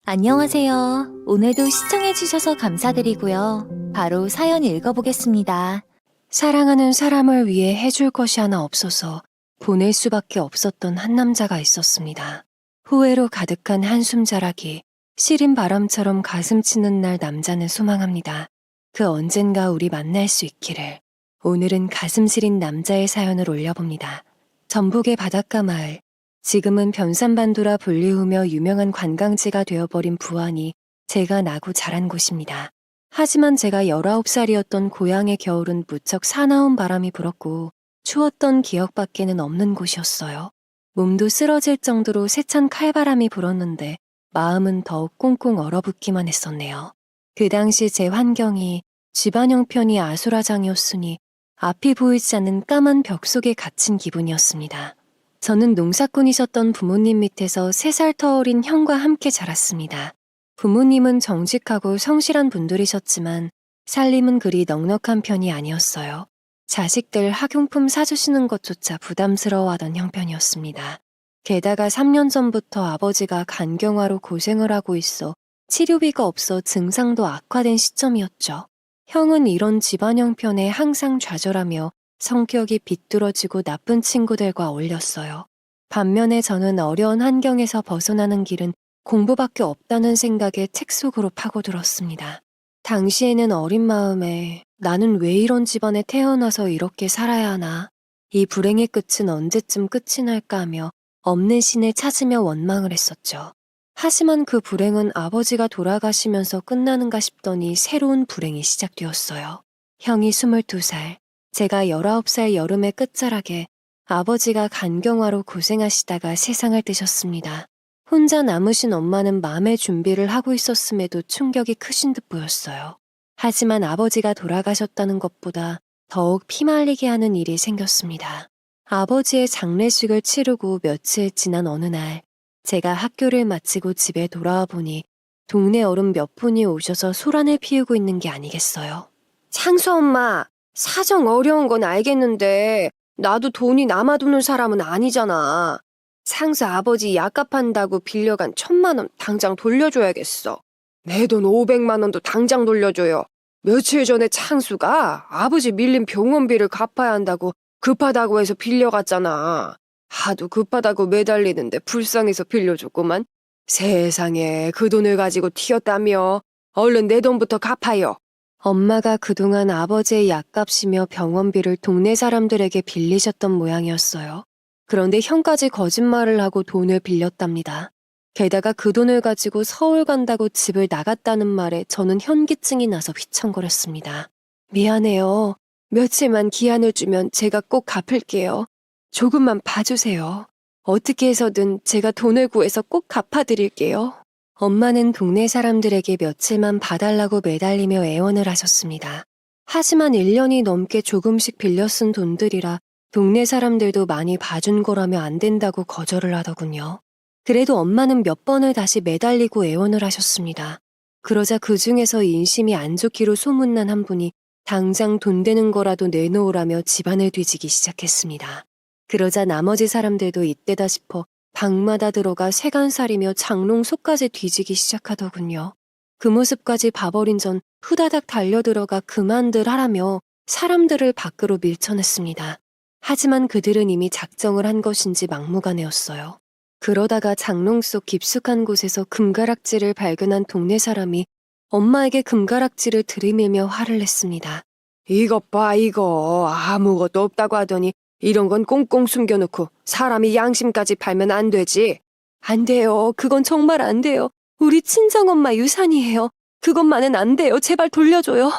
안녕하세요. 오늘도 시청해주셔서 감사드리고요. 바로 사연 읽어보겠습니다. 사랑하는 사람을 위해 해줄 것이 하나 없어서 보낼 수밖에 없었던 한 남자가 있었습니다. 후회로 가득한 한숨 자락이 시린 바람처럼 가슴 치는 날 남자는 소망합니다. 그 언젠가 우리 만날 수 있기를. 오늘은 가슴 시린 남자의 사연을 올려봅니다. 전북의 바닷가 마을. 지금은 변산반도라 불리우며 유명한 관광지가 되어버린 부안이 제가 나고 자란 곳입니다. 하지만 제가 19살이었던 고향의 겨울은 무척 사나운 바람이 불었고 추웠던 기억밖에는 없는 곳이었어요. 몸도 쓰러질 정도로 세찬 칼바람이 불었는데 마음은 더욱 꽁꽁 얼어붙기만 했었네요. 그 당시 제 환경이 집안 형편이 아수라장이었으니 앞이 보이지 않는 까만 벽 속에 갇힌 기분이었습니다. 저는 농사꾼이셨던 부모님 밑에서 3살 더 어린 형과 함께 자랐습니다. 부모님은 정직하고 성실한 분들이셨지만 살림은 그리 넉넉한 편이 아니었어요. 자식들 학용품 사주시는 것조차 부담스러워하던 형편이었습니다. 게다가 3년 전부터 아버지가 간경화로 고생을 하고 있어 치료비가 없어 증상도 악화된 시점이었죠. 형은 이런 집안 형편에 항상 좌절하며 성격이 비뚤어지고 나쁜 친구들과 어울렸어요. 반면에 저는 어려운 환경에서 벗어나는 길은 공부밖에 없다는 생각에 책 속으로 파고들었습니다. 당시에는 어린 마음에 나는 왜 이런 집안에 태어나서 이렇게 살아야 하나, 이 불행의 끝은 언제쯤 끝이 날까 하며 없는 신을 찾으며 원망을 했었죠. 하지만 그 불행은 아버지가 돌아가시면서 끝나는가 싶더니 새로운 불행이 시작되었어요. 형이 22살, 제가 19살 여름의 끝자락에 아버지가 간경화로 고생하시다가 세상을 뜨셨습니다. 혼자 남으신 엄마는 마음의 준비를 하고 있었음에도 충격이 크신 듯 보였어요. 하지만 아버지가 돌아가셨다는 것보다 더욱 피말리게 하는 일이 생겼습니다. 아버지의 장례식을 치르고 며칠 지난 어느 날, 제가 학교를 마치고 집에 돌아와 보니 동네 어른 몇 분이 오셔서 소란을 피우고 있는 게 아니겠어요. 창수 엄마, 사정 어려운 건 알겠는데 나도 돈이 남아도는 사람은 아니잖아. 상수 아버지 약값 한다고 빌려간 1,000만 원 당장 돌려줘야겠어. 내 돈 500만 원도 당장 돌려줘요. 며칠 전에 창수가 아버지 밀린 병원비를 갚아야 한다고 급하다고 해서 빌려갔잖아. 하도 급하다고 매달리는데 불쌍해서 빌려줬구만. 세상에 그 돈을 가지고 튀었다며. 얼른 내 돈부터 갚아요. 엄마가 그동안 아버지의 약값이며 병원비를 동네 사람들에게 빌리셨던 모양이었어요. 그런데 형까지 거짓말을 하고 돈을 빌렸답니다. 게다가 그 돈을 가지고 서울 간다고 집을 나갔다는 말에 저는 현기증이 나서 휘청거렸습니다. 미안해요. 며칠만 기한을 주면 제가 꼭 갚을게요. 조금만 봐주세요. 어떻게 해서든 제가 돈을 구해서 꼭 갚아드릴게요. 엄마는 동네 사람들에게 며칠만 봐달라고 매달리며 애원을 하셨습니다. 하지만 1년이 넘게 조금씩 빌려 쓴 돈들이라 동네 사람들도 많이 봐준 거라며 안 된다고 거절을 하더군요. 그래도 엄마는 몇 번을 다시 매달리고 애원을 하셨습니다. 그러자 그 중에서 인심이 안 좋기로 소문난 한 분이 당장 돈 되는 거라도 내놓으라며 집안을 뒤지기 시작했습니다. 그러자 나머지 사람들도 이때다 싶어 방마다 들어가 세간살이며 장롱 속까지 뒤지기 시작하더군요. 그 모습까지 봐버린 전 후다닥 달려들어가 그만들 하라며 사람들을 밖으로 밀쳐냈습니다. 하지만 그들은 이미 작정을 한 것인지 막무가내였어요. 그러다가 장롱 속 깊숙한 곳에서 금가락지를 발견한 동네 사람이 엄마에게 금가락지를 들이밀며 화를 냈습니다. 이것 봐 이거 아무것도 없다고 하더니 이런 건 꽁꽁 숨겨놓고 사람이 양심까지 팔면 안 되지. 안 돼요. 그건 정말 안 돼요. 우리 친정엄마 유산이에요. 그것만은 안 돼요. 제발 돌려줘요.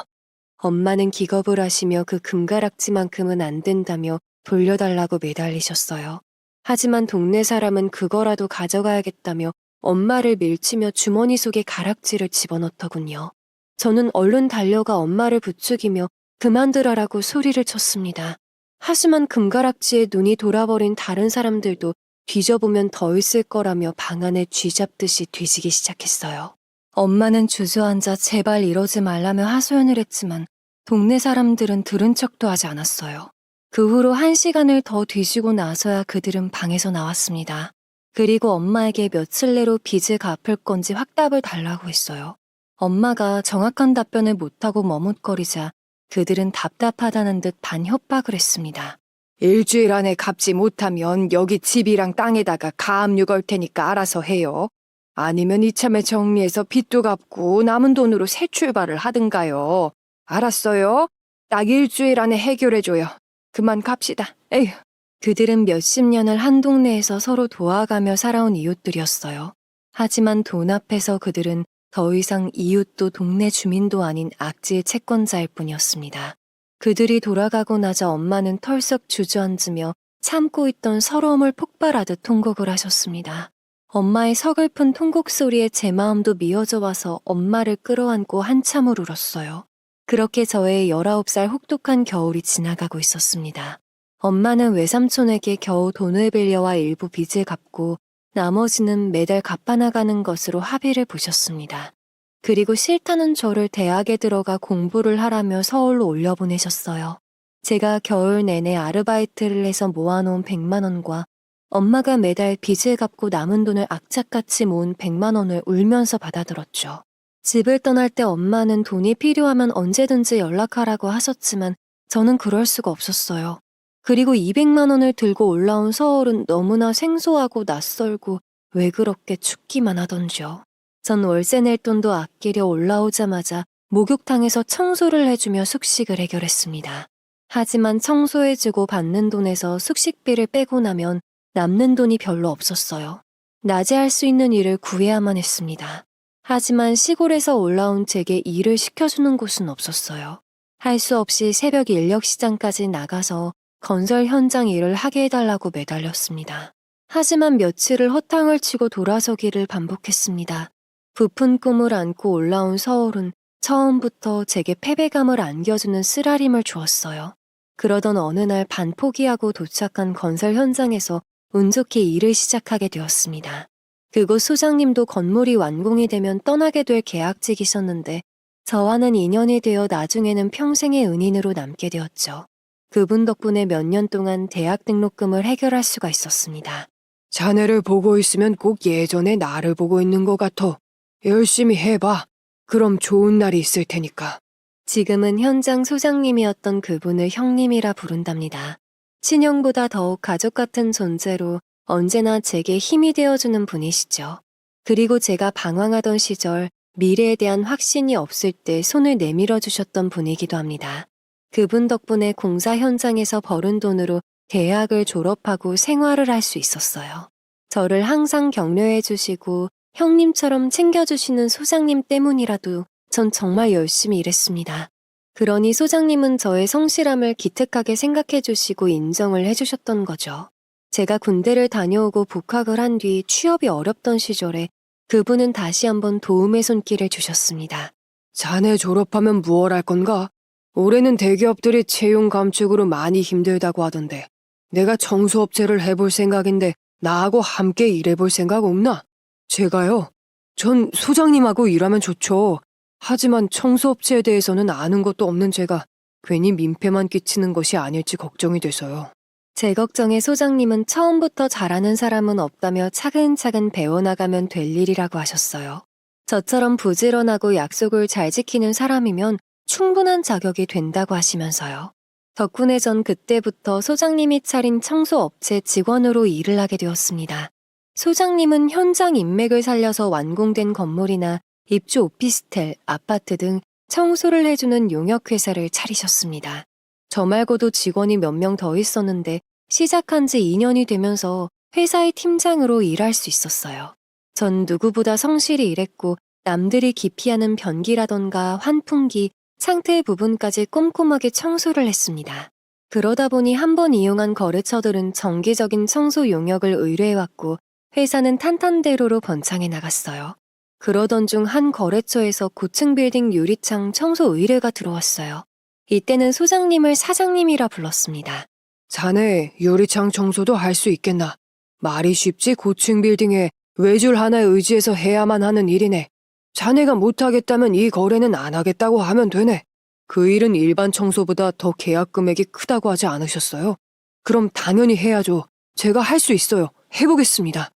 엄마는 기겁을 하시며 그 금가락지만큼은 안 된다며 돌려달라고 매달리셨어요. 하지만 동네 사람은 그거라도 가져가야겠다며 엄마를 밀치며 주머니 속에 가락지를 집어넣더군요. 저는 얼른 달려가 엄마를 부추기며 그만두라라고 소리를 쳤습니다. 하지만 금가락지에 눈이 돌아버린 다른 사람들도 뒤져보면 더 있을 거라며 방 안에 쥐잡듯이 뒤지기 시작했어요. 엄마는 주저앉아 제발 이러지 말라며 하소연을 했지만 동네 사람들은 들은 척도 하지 않았어요. 그 후로 1시간을 더 뒤지고 나서야 그들은 방에서 나왔습니다. 그리고 엄마에게 며칠 내로 빚을 갚을 건지 확답을 달라고 했어요. 엄마가 정확한 답변을 못하고 머뭇거리자 그들은 답답하다는 듯 반협박을 했습니다. 일주일 안에 갚지 못하면 여기 집이랑 땅에다가 가압류 걸 테니까 알아서 해요. 아니면 이참에 정리해서 빚도 갚고 남은 돈으로 새 출발을 하든가요. 알았어요? 딱 일주일 안에 해결해줘요. 그만 갑시다. 에휴. 그들은 몇십 년을 한 동네에서 서로 도와가며 살아온 이웃들이었어요. 하지만 돈 앞에서 그들은 더 이상 이웃도 동네 주민도 아닌 악질 채권자일 뿐이었습니다. 그들이 돌아가고 나자 엄마는 털썩 주저앉으며 참고 있던 서러움을 폭발하듯 통곡을 하셨습니다. 엄마의 서글픈 통곡 소리에 제 마음도 미어져 와서 엄마를 끌어안고 한참을 울었어요. 그렇게 저의 19살 혹독한 겨울이 지나가고 있었습니다. 엄마는 외삼촌에게 겨우 돈을 빌려와 일부 빚을 갚고 나머지는 매달 갚아나가는 것으로 합의를 보셨습니다. 그리고 싫다는 저를 대학에 들어가 공부를 하라며 서울로 올려보내셨어요. 제가 겨울 내내 아르바이트를 해서 모아놓은 100만 원과 엄마가 매달 빚을 갚고 남은 돈을 악착같이 모은 100만 원을 울면서 받아들었죠. 집을 떠날 때 엄마는 돈이 필요하면 언제든지 연락하라고 하셨지만 저는 그럴 수가 없었어요. 그리고 200만 원을 들고 올라온 서울은 너무나 생소하고 낯설고 왜 그렇게 춥기만 하던지요. 전 월세 낼 돈도 아끼려 올라오자마자 목욕탕에서 청소를 해주며 숙식을 해결했습니다. 하지만 청소해주고 받는 돈에서 숙식비를 빼고 나면 남는 돈이 별로 없었어요. 낮에 할 수 있는 일을 구해야만 했습니다. 하지만 시골에서 올라온 제게 일을 시켜주는 곳은 없었어요. 할 수 없이 새벽 인력시장까지 나가서 건설 현장 일을 하게 해달라고 매달렸습니다. 하지만 며칠을 허탕을 치고 돌아서기를 반복했습니다. 부푼 꿈을 안고 올라온 서울은 처음부터 제게 패배감을 안겨주는 쓰라림을 주었어요. 그러던 어느 날 반 포기하고 도착한 건설 현장에서 운 좋게 일을 시작하게 되었습니다. 그곳 소장님도 건물이 완공이 되면 떠나게 될 계약직이셨는데 저와는 인연이 되어 나중에는 평생의 은인으로 남게 되었죠. 그분 덕분에 몇 년 동안 대학 등록금을 해결할 수가 있었습니다. 자네를 보고 있으면 꼭 예전에 나를 보고 있는 것 같아. 열심히 해봐. 그럼 좋은 날이 있을 테니까. 지금은 현장 소장님이었던 그분을 형님이라 부른답니다. 친형보다 더욱 가족 같은 존재로 언제나 제게 힘이 되어주는 분이시죠. 그리고 제가 방황하던 시절 미래에 대한 확신이 없을 때 손을 내밀어 주셨던 분이기도 합니다. 그분 덕분에 공사 현장에서 벌은 돈으로 대학을 졸업하고 생활을 할 수 있었어요. 저를 항상 격려해 주시고 형님처럼 챙겨주시는 소장님 때문이라도 전 정말 열심히 일했습니다. 그러니 소장님은 저의 성실함을 기특하게 생각해 주시고 인정을 해 주셨던 거죠. 제가 군대를 다녀오고 복학을 한 뒤 취업이 어렵던 시절에 그분은 다시 한번 도움의 손길을 주셨습니다. 자네 졸업하면 무얼 할 건가? 올해는 대기업들이 채용 감축으로 많이 힘들다고 하던데 내가 청소업체를 해볼 생각인데 나하고 함께 일해볼 생각 없나? 제가요? 전 소장님하고 일하면 좋죠. 하지만 청소업체에 대해서는 아는 것도 없는 제가 괜히 민폐만 끼치는 것이 아닐지 걱정이 돼서요. 제 걱정에 소장님은 처음부터 잘하는 사람은 없다며 차근차근 배워나가면 될 일이라고 하셨어요. 저처럼 부지런하고 약속을 잘 지키는 사람이면 충분한 자격이 된다고 하시면서요. 덕분에 전 그때부터 소장님이 차린 청소업체 직원으로 일을 하게 되었습니다. 소장님은 현장 인맥을 살려서 완공된 건물이나 입주 오피스텔, 아파트 등 청소를 해주는 용역회사를 차리셨습니다. 저 말고도 직원이 몇 명 더 있었는데 시작한 지 2년이 되면서 회사의 팀장으로 일할 수 있었어요. 전 누구보다 성실히 일했고 남들이 기피하는 변기라던가 환풍기, 상태 부분까지 꼼꼼하게 청소를 했습니다. 그러다 보니 한 번 이용한 거래처들은 정기적인 청소 용역을 의뢰해왔고 회사는 탄탄대로로 번창해 나갔어요. 그러던 중 한 거래처에서 고층 빌딩 유리창 청소 의뢰가 들어왔어요. 이때는 소장님을 사장님이라 불렀습니다. 자네 유리창 청소도 할 수 있겠나? 말이 쉽지 고층 빌딩에 외줄 하나에 의지해서 해야만 하는 일이네. 자네가 못하겠다면 이 거래는 안 하겠다고 하면 되네. 그 일은 일반 청소보다 더 계약 금액이 크다고 하지 않으셨어요? 그럼 당연히 해야죠. 제가 할 수 있어요. 해보겠습니다.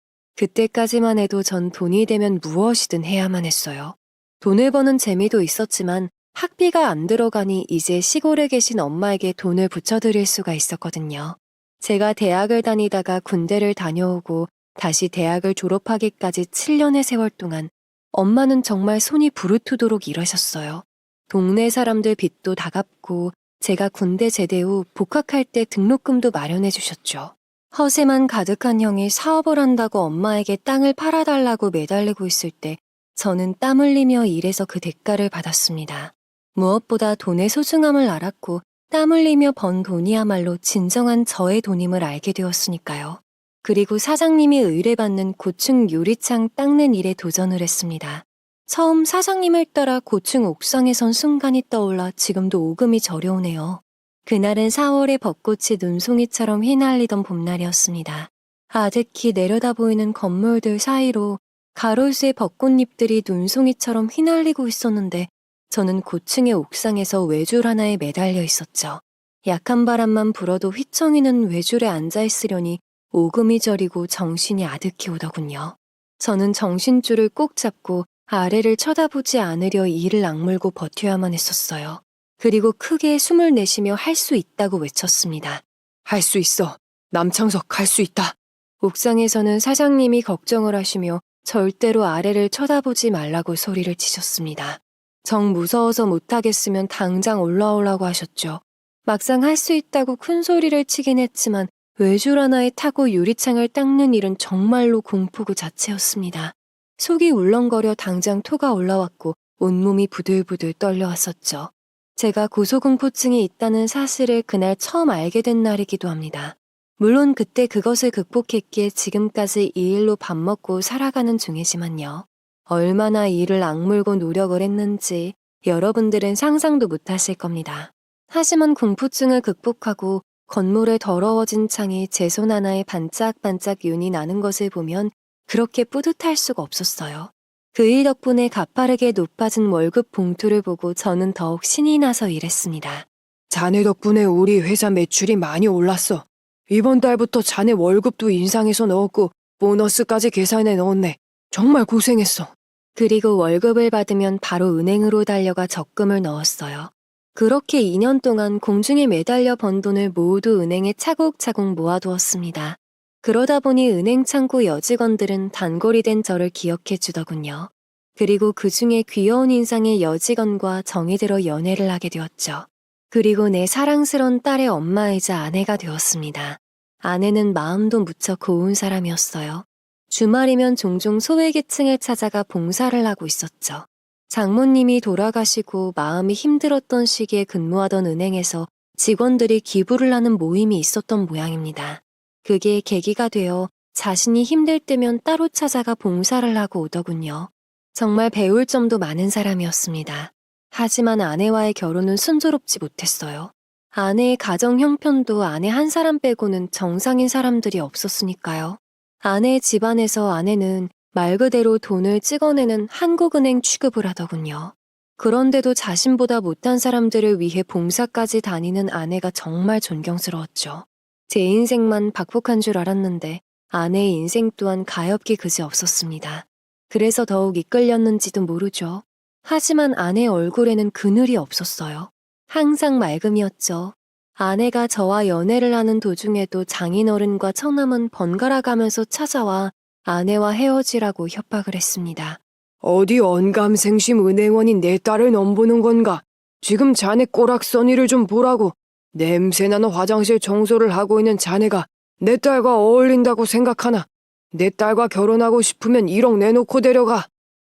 그때까지만 해도 전 돈이 되면 무엇이든 해야만 했어요. 돈을 버는 재미도 있었지만 학비가 안 들어가니 이제 시골에 계신 엄마에게 돈을 붙여드릴 수가 있었거든요. 제가 대학을 다니다가 군대를 다녀오고 다시 대학을 졸업하기까지 7년의 세월 동안 엄마는 정말 손이 부르트도록 일하셨어요. 동네 사람들 빚도 다 갚고 제가 군대 제대 후 복학할 때 등록금도 마련해 주셨죠. 허세만 가득한 형이 사업을 한다고 엄마에게 땅을 팔아달라고 매달리고 있을 때 저는 땀 흘리며 일해서 그 대가를 받았습니다. 무엇보다 돈의 소중함을 알았고 땀 흘리며 번 돈이야말로 진정한 저의 돈임을 알게 되었으니까요. 그리고 사장님이 의뢰받는 고층 유리창 닦는 일에 도전을 했습니다. 처음 사장님을 따라 고층 옥상에 선 순간이 떠올라 지금도 오금이 저려오네요. 그날은 4월의 벚꽃이 눈송이처럼 휘날리던 봄날이었습니다. 아득히 내려다 보이는 건물들 사이로 가로수의 벚꽃잎들이 눈송이처럼 휘날리고 있었는데 저는 고층의 옥상에서 외줄 하나에 매달려 있었죠. 약한 바람만 불어도 휘청이는 외줄에 앉아 있으려니 오금이 저리고 정신이 아득히 오더군요. 저는 정신줄을 꼭 잡고 아래를 쳐다보지 않으려 이를 악물고 버텨야만 했었어요. 그리고 크게 숨을 내쉬며 할 수 있다고 외쳤습니다. 할 수 있어. 남창석 할 수 있다. 옥상에서는 사장님이 걱정을 하시며 절대로 아래를 쳐다보지 말라고 소리를 치셨습니다. 정 무서워서 못하겠으면 당장 올라오라고 하셨죠. 막상 할 수 있다고 큰 소리를 치긴 했지만 외줄 하나에 타고 유리창을 닦는 일은 정말로 공포 그 자체였습니다. 속이 울렁거려 당장 토가 올라왔고 온몸이 부들부들 떨려왔었죠. 제가 고소공포증이 있다는 사실을 그날 처음 알게 된 날이기도 합니다. 물론 그때 그것을 극복했기에 지금까지 이 일로 밥 먹고 살아가는 중이지만요. 얼마나 이를 악물고 노력을 했는지 여러분들은 상상도 못하실 겁니다. 하지만 공포증을 극복하고 건물의 더러워진 창이 제 손 하나에 반짝반짝 윤이 나는 것을 보면 그렇게 뿌듯할 수가 없었어요. 그 일 덕분에 가파르게 높아진 월급 봉투를 보고 저는 더욱 신이 나서 일했습니다. 자네 덕분에 우리 회사 매출이 많이 올랐어. 이번 달부터 자네 월급도 인상해서 넣었고 보너스까지 계산해 넣었네. 정말 고생했어. 그리고 월급을 받으면 바로 은행으로 달려가 적금을 넣었어요. 그렇게 2년 동안 공중에 매달려 번 돈을 모두 은행에 차곡차곡 모아두었습니다. 그러다 보니 은행 창구 여직원들은 단골이 된 저를 기억해 주더군요. 그리고 그 중에 귀여운 인상의 여직원과 정이 들어 연애를 하게 되었죠. 그리고 내 사랑스러운 딸의 엄마이자 아내가 되었습니다. 아내는 마음도 무척 고운 사람이었어요. 주말이면 종종 소외계층을 찾아가 봉사를 하고 있었죠. 장모님이 돌아가시고 마음이 힘들었던 시기에 근무하던 은행에서 직원들이 기부를 하는 모임이 있었던 모양입니다. 그게 계기가 되어 자신이 힘들 때면 따로 찾아가 봉사를 하고 오더군요. 정말 배울 점도 많은 사람이었습니다. 하지만 아내와의 결혼은 순조롭지 못했어요. 아내의 가정 형편도 아내 한 사람 빼고는 정상인 사람들이 없었으니까요. 아내의 집안에서 아내는 말 그대로 돈을 찍어내는 한국은행 취급을 하더군요. 그런데도 자신보다 못한 사람들을 위해 봉사까지 다니는 아내가 정말 존경스러웠죠. 제 인생만 박복한 줄 알았는데 아내의 인생 또한 가엾기 그지 없었습니다. 그래서 더욱 이끌렸는지도 모르죠. 하지만 아내 얼굴에는 그늘이 없었어요. 항상 맑음이었죠. 아내가 저와 연애를 하는 도중에도 장인어른과 처남은 번갈아 가면서 찾아와 아내와 헤어지라고 협박을 했습니다. 어디 언감생심 은행원인 내 딸을 넘보는 건가? 지금 자네 꼬락서니를 좀 보라고. 냄새나는 화장실 청소를 하고 있는 자네가 내 딸과 어울린다고 생각하나? 내 딸과 결혼하고 싶으면 1억 내놓고 데려가.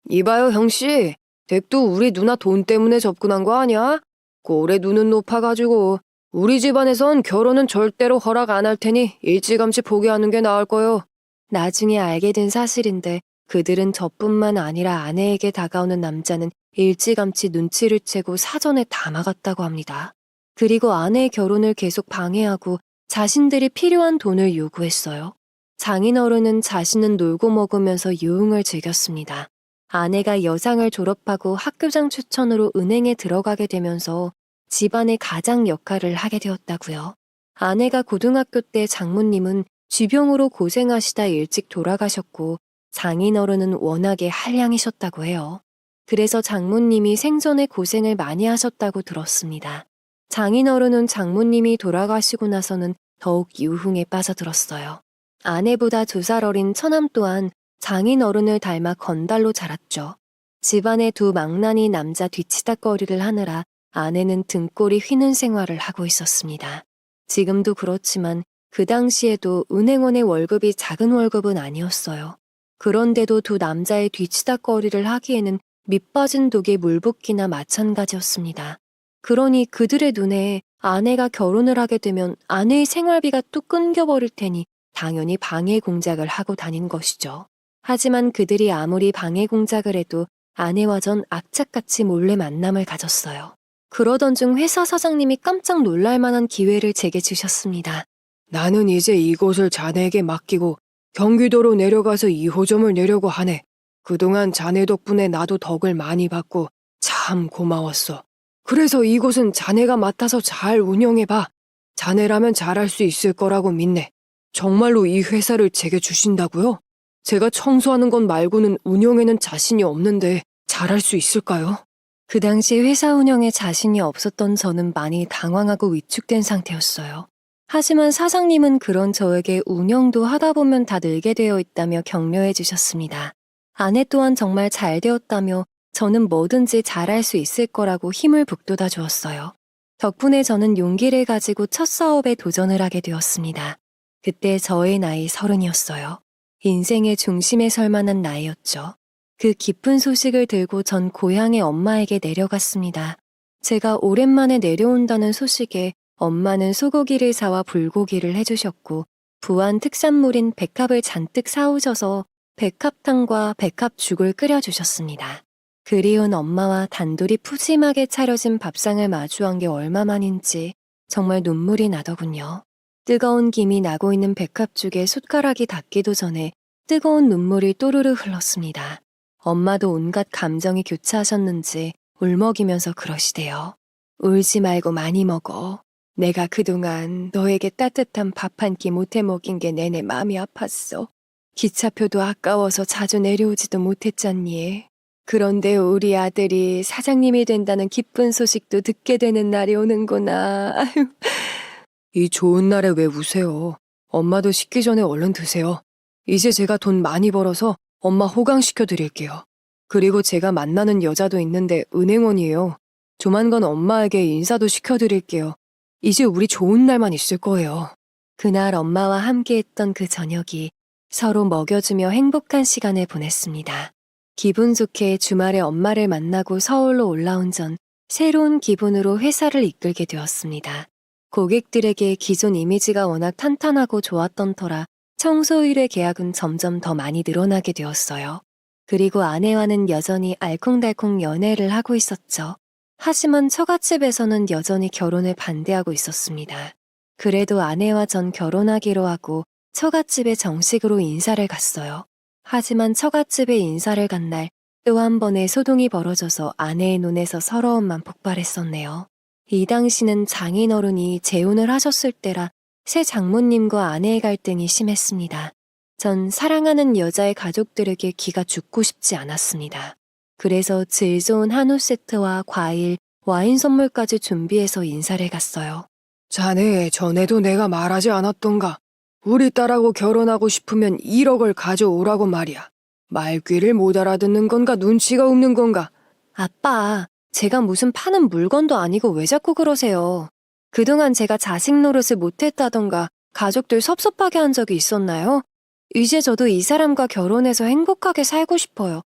이봐요 형씨, 댁도 우리 누나 돈 때문에 접근한 거 아니야? 꼴에 눈은 높아가지고 우리 집안에선 결혼은 절대로 허락 안 할 테니 일찌감치 포기하는 게 나을 거요. 나중에 알게 된 사실인데 그들은 저뿐만 아니라 아내에게 다가오는 남자는 일찌감치 눈치를 채고 사전에 다 막았다고 합니다. 그리고 아내의 결혼을 계속 방해하고 자신들이 필요한 돈을 요구했어요. 장인어른은 자신은 놀고 먹으면서 유흥을 즐겼습니다. 아내가 여상을 졸업하고 학교장 추천으로 은행에 들어가게 되면서 집안의 가장 역할을 하게 되었다고요. 아내가 고등학교 때 장모님은 쥐병으로 고생하시다 일찍 돌아가셨고 장인어른은 워낙에 한량이셨다고 해요. 그래서 장모님이 생전에 고생을 많이 하셨다고 들었습니다. 장인어른은 장모님이 돌아가시고 나서는 더욱 유흥에 빠져들었어요. 아내보다 2살 어린 처남 또한 장인어른을 닮아 건달로 자랐죠. 집안의 2 망나니 남자 뒤치다꺼리를 하느라 아내는 등골이 휘는 생활을 하고 있었습니다. 지금도 그렇지만 그 당시에도 은행원의 월급이 작은 월급은 아니었어요. 그런데도 2 남자의 뒤치다꺼리를 하기에는 밑빠진 독에 물붓기나 마찬가지였습니다. 그러니 그들의 눈에 아내가 결혼을 하게 되면 아내의 생활비가 뚝 끊겨버릴 테니 당연히 방해 공작을 하고 다닌 것이죠. 하지만 그들이 아무리 방해 공작을 해도 아내와 전 악착같이 몰래 만남을 가졌어요. 그러던 중 회사 사장님이 깜짝 놀랄 만한 기회를 제게 주셨습니다. 나는 이제 이곳을 자네에게 맡기고 경기도로 내려가서 2호점을 내려고 하네. 그동안 자네 덕분에 나도 덕을 많이 받고 참 고마웠어. 그래서 이곳은 자네가 맡아서 잘 운영해봐. 자네라면 잘할 수 있을 거라고 믿네. 정말로 이 회사를 제게 주신다고요? 제가 청소하는 것 말고는 운영에는 자신이 없는데 잘할 수 있을까요? 그 당시 회사 운영에 자신이 없었던 저는 많이 당황하고 위축된 상태였어요. 하지만 사장님은 그런 저에게 운영도 하다 보면 다 늘게 되어 있다며 격려해 주셨습니다. 아내 또한 정말 잘 되었다며 저는 뭐든지 잘할 수 있을 거라고 힘을 북돋아 주었어요. 덕분에 저는 용기를 가지고 첫 사업에 도전을 하게 되었습니다. 그때 저의 나이 30이었어요. 인생의 중심에 설 만한 나이였죠. 그 기쁜 소식을 들고 전 고향의 엄마에게 내려갔습니다. 제가 오랜만에 내려온다는 소식에 엄마는 소고기를 사와 불고기를 해주셨고 부안 특산물인 백합을 잔뜩 사오셔서 백합탕과 백합죽을 끓여주셨습니다. 그리운 엄마와 단둘이 푸짐하게 차려진 밥상을 마주한 게 얼마만인지 정말 눈물이 나더군요. 뜨거운 김이 나고 있는 백합죽에 숟가락이 닿기도 전에 뜨거운 눈물이 또르르 흘렀습니다. 엄마도 온갖 감정이 교차하셨는지 울먹이면서 그러시대요. 울지 말고 많이 먹어. 내가 그동안 너에게 따뜻한 밥 한 끼 못해 먹인 게 내내 마음이 아팠어. 기차표도 아까워서 자주 내려오지도 못했잖니. 그런데 우리 아들이 사장님이 된다는 기쁜 소식도 듣게 되는 날이 오는구나. 아유. 이 좋은 날에 왜 우세요? 엄마도 식기 전에 얼른 드세요. 이제 제가 돈 많이 벌어서 엄마 호강시켜 드릴게요. 그리고 제가 만나는 여자도 있는데 은행원이에요. 조만간 엄마에게 인사도 시켜 드릴게요. 이제 우리 좋은 날만 있을 거예요. 그날 엄마와 함께했던 그 저녁이 서로 먹여주며 행복한 시간을 보냈습니다. 기분 좋게 주말에 엄마를 만나고 서울로 올라온 전 새로운 기분으로 회사를 이끌게 되었습니다. 고객들에게 기존 이미지가 워낙 탄탄하고 좋았던 터라 청소일의 계약은 점점 더 많이 늘어나게 되었어요. 그리고 아내와는 여전히 알콩달콩 연애를 하고 있었죠. 하지만 처갓집에서는 여전히 결혼을 반대하고 있었습니다. 그래도 아내와 전 결혼하기로 하고 처갓집에 정식으로 인사를 갔어요. 하지만 처갓집에 인사를 간 날 또 한 번의 소동이 벌어져서 아내의 눈에서 서러움만 폭발했었네요. 이 당시는 장인어른이 재혼을 하셨을 때라 새 장모님과 아내의 갈등이 심했습니다. 전 사랑하는 여자의 가족들에게 기가 죽고 싶지 않았습니다. 그래서 질 좋은 한우 세트와 과일, 와인 선물까지 준비해서 인사를 갔어요. 자네, 전에도 내가 말하지 않았던가? 우리 딸하고 결혼하고 싶으면 1억을 가져오라고 말이야. 말귀를 못 알아듣는 건가 눈치가 없는 건가? 아빠, 제가 무슨 파는 물건도 아니고 왜 자꾸 그러세요? 그동안 제가 자식 노릇을 못했다던가 가족들 섭섭하게 한 적이 있었나요? 이제 저도 이 사람과 결혼해서 행복하게 살고 싶어요.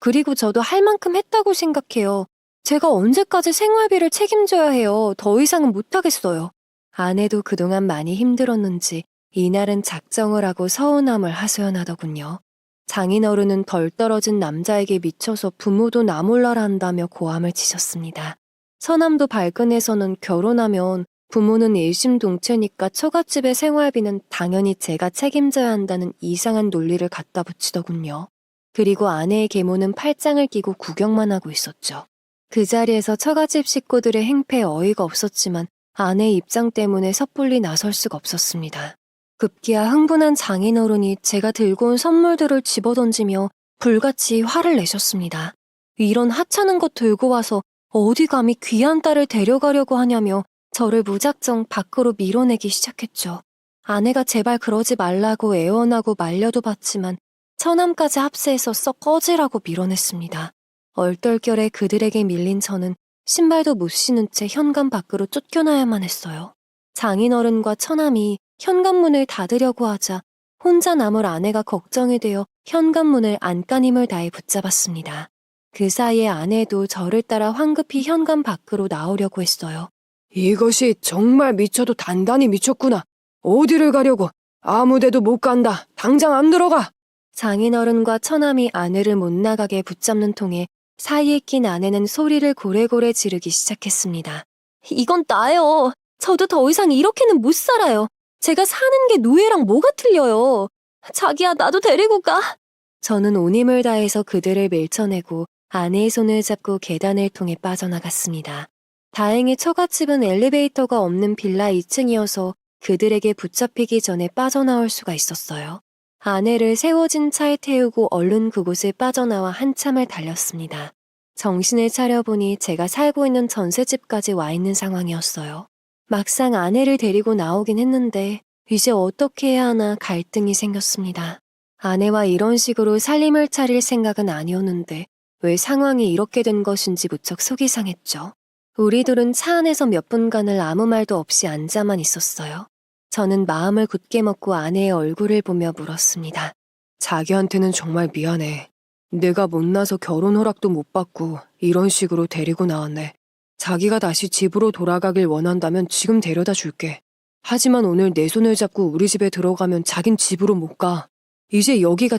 그리고 저도 할 만큼 했다고 생각해요. 제가 언제까지 생활비를 책임져야 해요. 더 이상은 못하겠어요. 아내도 그동안 많이 힘들었는지 이날은 작정을 하고 서운함을 하소연하더군요. 장인어른은 덜 떨어진 남자에게 미쳐서 부모도 나 몰라라 한다며 고함을 치셨습니다. 서남도 발근해서는 결혼하면 부모는 일심동체니까 처갓집의 생활비는 당연히 제가 책임져야 한다는 이상한 논리를 갖다 붙이더군요. 그리고 아내의 계모는 팔짱을 끼고 구경만 하고 있었죠. 그 자리에서 처갓집 식구들의 행패에 어이가 없었지만 아내의 입장 때문에 섣불리 나설 수가 없었습니다. 급기야 흥분한 장인어른이 제가 들고 온 선물들을 집어던지며 불같이 화를 내셨습니다. 이런 하찮은 것 들고 와서 어디 감히 귀한 딸을 데려가려고 하냐며 저를 무작정 밖으로 밀어내기 시작했죠. 아내가 제발 그러지 말라고 애원하고 말려도 봤지만 처남까지 합세해서 썩 꺼지라고 밀어냈습니다. 얼떨결에 그들에게 밀린 저는 신발도 못 신은 채 현관 밖으로 쫓겨나야만 했어요. 장인어른과 처남이 현관문을 닫으려고 하자 혼자 남을 아내가 걱정이 되어 현관문을 안간힘을 다해 붙잡았습니다. 그 사이에 아내도 저를 따라 황급히 현관 밖으로 나오려고 했어요. 이것이 정말 미쳐도 단단히 미쳤구나. 어디를 가려고? 아무데도 못 간다. 당장 안 들어가. 장인어른과 처남이 아내를 못 나가게 붙잡는 통에 사이에 낀 아내는 소리를 고래고래 지르기 시작했습니다. 이건 나요. 저도 더 이상 이렇게는 못 살아요. 제가 사는 게 노예랑 뭐가 틀려요. 자기야, 나도 데리고 가. 저는 온 힘을 다해서 그들을 밀쳐내고 아내의 손을 잡고 계단을 통해 빠져나갔습니다. 다행히 처갓집은 엘리베이터가 없는 빌라 2층이어서 그들에게 붙잡히기 전에 빠져나올 수가 있었어요. 아내를 세워진 차에 태우고 얼른 그곳을 빠져나와 한참을 달렸습니다. 정신을 차려보니 제가 살고 있는 전셋집까지 와 있는 상황이었어요. 막상 아내를 데리고 나오긴 했는데 이제 어떻게 해야 하나 갈등이 생겼습니다. 아내와 이런 식으로 살림을 차릴 생각은 아니었는데 왜 상황이 이렇게 된 것인지 무척 속이 상했죠. 우리 둘은 차 안에서 몇 분간을 아무 말도 없이 앉아만 있었어요. 저는 마음을 굳게 먹고 아내의 얼굴을 보며 물었습니다. 자기한테는 정말 미안해. 내가 못나서 결혼 허락도 못 받고 이런 식으로 데리고 나왔네. 자기가 다시 집으로 돌아가길 원한다면 지금 데려다 줄게. 하지만 오늘 내 손을 잡고 우리 집에 들어가면 자긴 집으로 못 가. 이제 여기가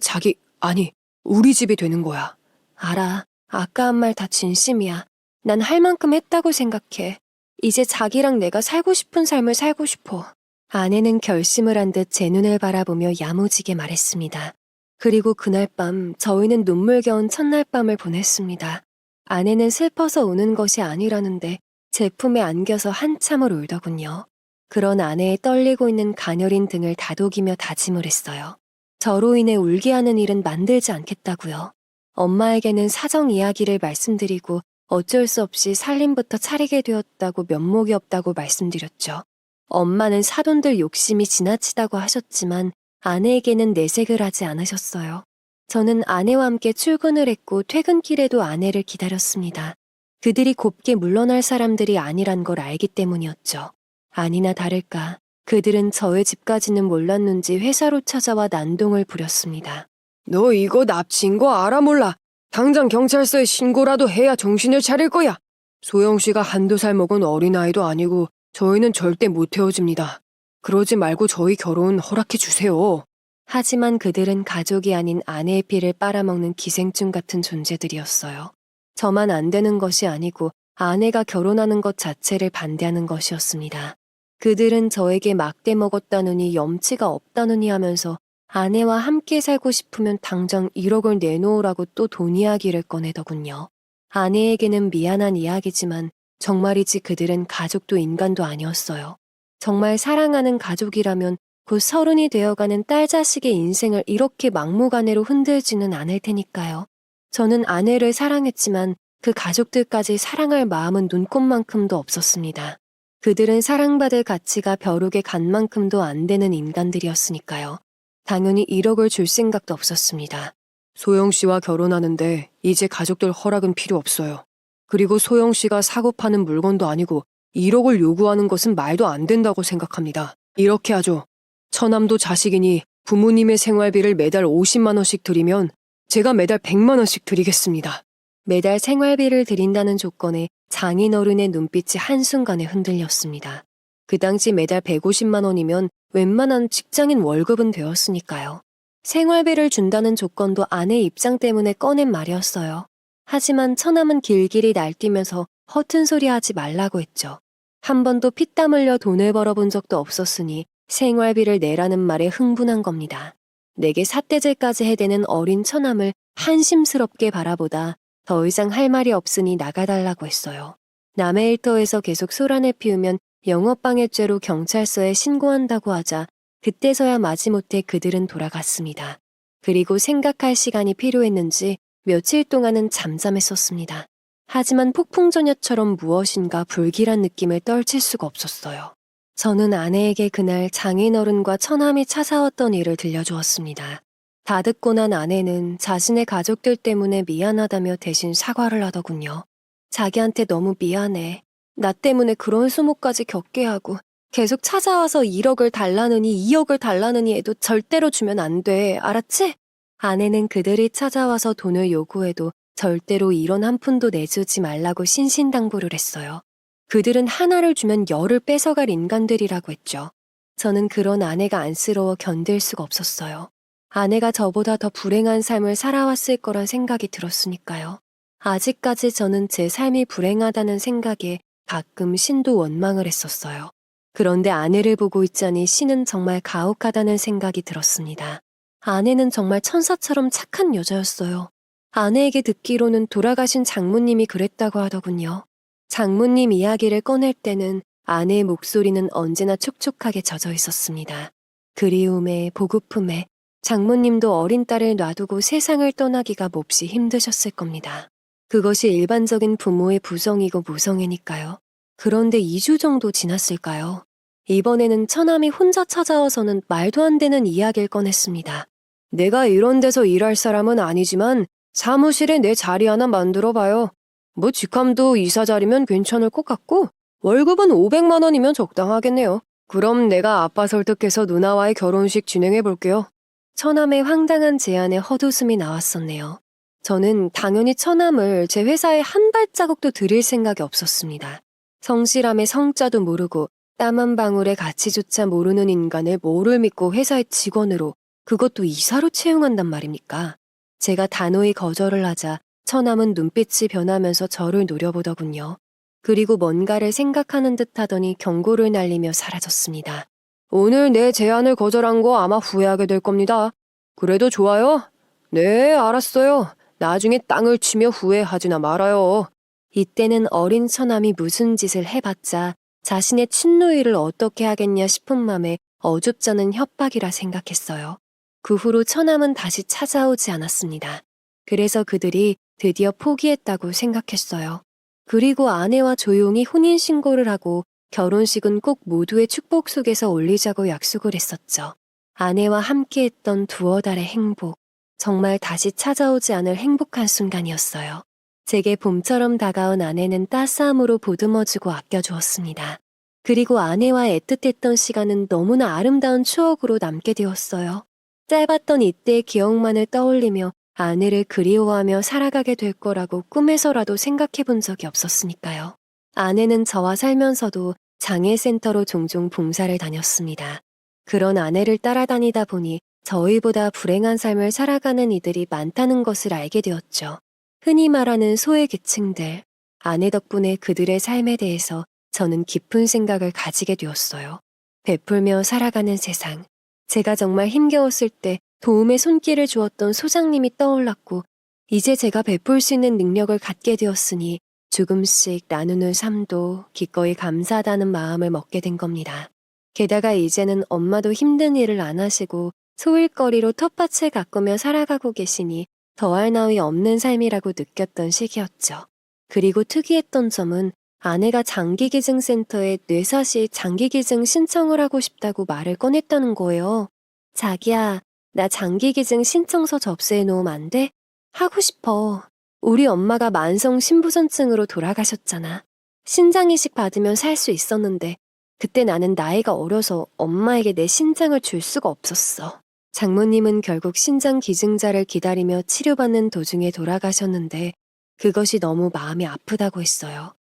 우리 집이 되는 거야. 알아. 아까 한 말 다 진심이야. 난 할 만큼 했다고 생각해. 이제 자기랑 내가 살고 싶은 삶을 살고 싶어. 아내는 결심을 한 듯 제 눈을 바라보며 야무지게 말했습니다. 그리고 그날 밤 저희는 눈물겨운 첫날 밤을 보냈습니다. 아내는 슬퍼서 우는 것이 아니라는데 제 품에 안겨서 한참을 울더군요. 그런 아내의 떨리고 있는 가녀린 등을 다독이며 다짐을 했어요. 저로 인해 울게 하는 일은 만들지 않겠다고요. 엄마에게는 사정 이야기를 말씀드리고 어쩔 수 없이 살림부터 차리게 되었다고 면목이 없다고 말씀드렸죠. 엄마는 사돈들 욕심이 지나치다고 하셨지만 아내에게는 내색을 하지 않으셨어요. 저는 아내와 함께 출근을 했고 퇴근길에도 아내를 기다렸습니다. 그들이 곱게 물러날 사람들이 아니란 걸 알기 때문이었죠. 아니나 다를까 그들은 저의 집까지는 몰랐는지 회사로 찾아와 난동을 부렸습니다. 너 이거 납치인 거 알아 몰라? 당장 경찰서에 신고라도 해야 정신을 차릴 거야. 소영 씨가 한두 살 먹은 어린아이도 아니고 저희는 절대 못 헤어집니다. 그러지 말고 저희 결혼 허락해 주세요. 하지만 그들은 가족이 아닌 아내의 피를 빨아먹는 기생충 같은 존재들이었어요. 저만 안 되는 것이 아니고 아내가 결혼하는 것 자체를 반대하는 것이었습니다. 그들은 저에게 막대 먹었다느니 염치가 없다느니 하면서 아내와 함께 살고 싶으면 당장 1억을 내놓으라고 또 돈 이야기를 꺼내더군요. 아내에게는 미안한 이야기지만 정말이지 그들은 가족도 인간도 아니었어요. 정말 사랑하는 가족이라면 곧 30이 되어가는 딸 자식의 인생을 이렇게 막무가내로 흔들지는 않을 테니까요. 저는 아내를 사랑했지만 그 가족들까지 사랑할 마음은 눈꼽만큼도 없었습니다. 그들은 사랑받을 가치가 벼룩의 간만큼도 안 되는 인간들이었으니까요. 당연히 1억을 줄 생각도 없었습니다. 소영 씨와 결혼하는데 이제 가족들 허락은 필요 없어요. 그리고 소영 씨가 사고 파는 물건도 아니고 1억을 요구하는 것은 말도 안 된다고 생각합니다. 이렇게 하죠. 처남도 자식이니 부모님의 생활비를 매달 50만 원씩 드리면 제가 매달 100만 원씩 드리겠습니다. 매달 생활비를 드린다는 조건에 장인어른의 눈빛이 한순간에 흔들렸습니다. 그 당시 매달 150만 원이면 웬만한 직장인 월급은 되었으니까요. 생활비를 준다는 조건도 아내 입장 때문에 꺼낸 말이었어요. 하지만 처남은 길길이 날뛰면서 허튼 소리 하지 말라고 했죠. 한 번도 피땀 흘려 돈을 벌어본 적도 없었으니 생활비를 내라는 말에 흥분한 겁니다. 내게 삿대질까지 해대는 어린 처남을 한심스럽게 바라보다 더 이상 할 말이 없으니 나가달라고 했어요. 남의 일터에서 계속 소란을 피우면 영업방해죄로 경찰서에 신고한다고 하자 그때서야 마지못해 그들은 돌아갔습니다. 그리고 생각할 시간이 필요했는지 며칠 동안은 잠잠했었습니다. 하지만 폭풍전야처럼 무엇인가 불길한 느낌을 떨칠 수가 없었어요. 저는 아내에게 그날 장인어른과 처남이 찾아왔던 일을 들려주었습니다. 다 듣고 난 아내는 자신의 가족들 때문에 미안하다며 대신 사과를 하더군요. 자기한테 너무 미안해. 나 때문에 그런 수모까지 겪게 하고 계속 찾아와서 1억을 달라느니 2억을 달라느니 해도 절대로 주면 안 돼. 알았지? 아내는 그들이 찾아와서 돈을 요구해도 절대로 1원 한 푼도 내주지 말라고 신신당부를 했어요. 그들은 하나를 주면 10을 뺏어갈 인간들이라고 했죠. 저는 그런 아내가 안쓰러워 견딜 수가 없었어요. 아내가 저보다 더 불행한 삶을 살아왔을 거란 생각이 들었으니까요. 아직까지 저는 제 삶이 불행하다는 생각에 가끔 신도 원망을 했었어요. 그런데 아내를 보고 있자니 신은 정말 가혹하다는 생각이 들었습니다. 아내는 정말 천사처럼 착한 여자였어요. 아내에게 듣기로는 돌아가신 장모님이 그랬다고 하더군요. 장모님 이야기를 꺼낼 때는 아내의 목소리는 언제나 촉촉하게 젖어 있었습니다. 그리움에 보고픔에 장모님도 어린 딸을 놔두고 세상을 떠나기가 몹시 힘드셨을 겁니다. 그것이 일반적인 부모의 부성이고 모성애니까요. 그런데 2주 정도 지났을까요? 이번에는 처남이 혼자 찾아와서는 말도 안 되는 이야기를 꺼냈습니다. 내가 이런 데서 일할 사람은 아니지만 사무실에 내 자리 하나 만들어봐요. 뭐 직함도 이사 자리면 괜찮을 것 같고 월급은 500만 원이면 적당하겠네요. 그럼 내가 아빠 설득해서 누나와의 결혼식 진행해볼게요. 처남의 황당한 제안에 헛웃음이 나왔었네요. 저는 당연히 처남을 제 회사에 한 발자국도 들일 생각이 없었습니다. 성실함의 성자도 모르고 땀 한 방울의 가치조차 모르는 인간을 뭐를 믿고 회사의 직원으로 그것도 이사로 채용한단 말입니까? 제가 단호히 거절을 하자 처남은 눈빛이 변하면서 저를 노려보더군요. 그리고 뭔가를 생각하는 듯 하더니 경고를 날리며 사라졌습니다. 오늘 내 제안을 거절한 거 아마 후회하게 될 겁니다. 그래도 좋아요? 네, 알았어요. 나중에 땅을 치며 후회하지나 말아요. 이때는 어린 처남이 무슨 짓을 해봤자 자신의 친누이를 어떻게 하겠냐 싶은 맘에 어줍잖은 협박이라 생각했어요. 그 후로 처남은 다시 찾아오지 않았습니다. 그래서 그들이 드디어 포기했다고 생각했어요. 그리고 아내와 조용히 혼인신고를 하고 결혼식은 꼭 모두의 축복 속에서 올리자고 약속을 했었죠. 아내와 함께했던 두어 달의 행복, 정말 다시 찾아오지 않을 행복한 순간이었어요. 제게 봄처럼 다가온 아내는 따스함으로 보듬어주고 아껴주었습니다. 그리고 아내와 애틋했던 시간은 너무나 아름다운 추억으로 남게 되었어요. 짧았던 이때의 기억만을 떠올리며 아내를 그리워하며 살아가게 될 거라고 꿈에서라도 생각해 본 적이 없었으니까요. 아내는 저와 살면서도 장애센터로 종종 봉사를 다녔습니다. 그런 아내를 따라다니다 보니 저희보다 불행한 삶을 살아가는 이들이 많다는 것을 알게 되었죠. 흔히 말하는 소외계층들, 아내 덕분에 그들의 삶에 대해서 저는 깊은 생각을 가지게 되었어요. 베풀며 살아가는 세상. 제가 정말 힘겨웠을 때 도움의 손길을 주었던 소장님이 떠올랐고, 이제 제가 베풀 수 있는 능력을 갖게 되었으니 조금씩 나누는 삶도 기꺼이 감사하다는 마음을 먹게 된 겁니다. 게다가 이제는 엄마도 힘든 일을 안 하시고 소일거리로 텃밭을 가꾸며 살아가고 계시니 더할 나위 없는 삶이라고 느꼈던 시기였죠. 그리고 특이했던 점은 아내가 장기기증센터에 뇌사시 장기기증 신청을 하고 싶다고 말을 꺼냈다는 거예요. 자기야, 나 장기기증 신청서 접수해 놓으면 안 돼? 하고 싶어. 우리 엄마가 만성 신부전증으로 돌아가셨잖아. 신장이식 받으면 살 수 있었는데 그때 나는 나이가 어려서 엄마에게 내 신장을 줄 수가 없었어. 장모님은 결국 신장 기증자를 기다리며 치료받는 도중에 돌아가셨는데 그것이 너무 마음이 아프다고 했어요.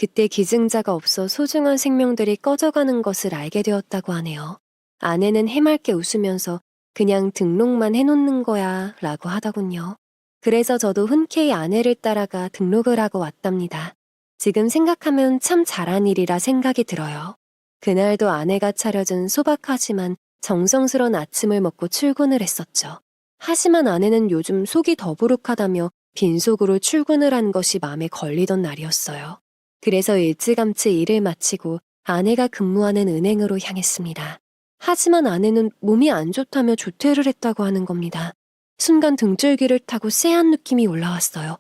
그때 기증자가 없어 소중한 생명들이 꺼져가는 것을 알게 되었다고 하네요. 아내는 해맑게 웃으면서 그냥 등록만 해놓는 거야 라고 하더군요. 그래서 저도 흔쾌히 아내를 따라가 등록을 하고 왔답니다. 지금 생각하면 참 잘한 일이라 생각이 들어요. 그날도 아내가 차려준 소박하지만 정성스러운 아침을 먹고 출근을 했었죠. 하지만 아내는 요즘 속이 더부룩하다며 빈속으로 출근을 한 것이 마음에 걸리던 날이었어요. 그래서 일찌감치 일을 마치고 아내가 근무하는 은행으로 향했습니다. 하지만 아내는 몸이 안 좋다며 조퇴를 했다고 하는 겁니다. 순간 등줄기를 타고 쎄한 느낌이 올라왔어요.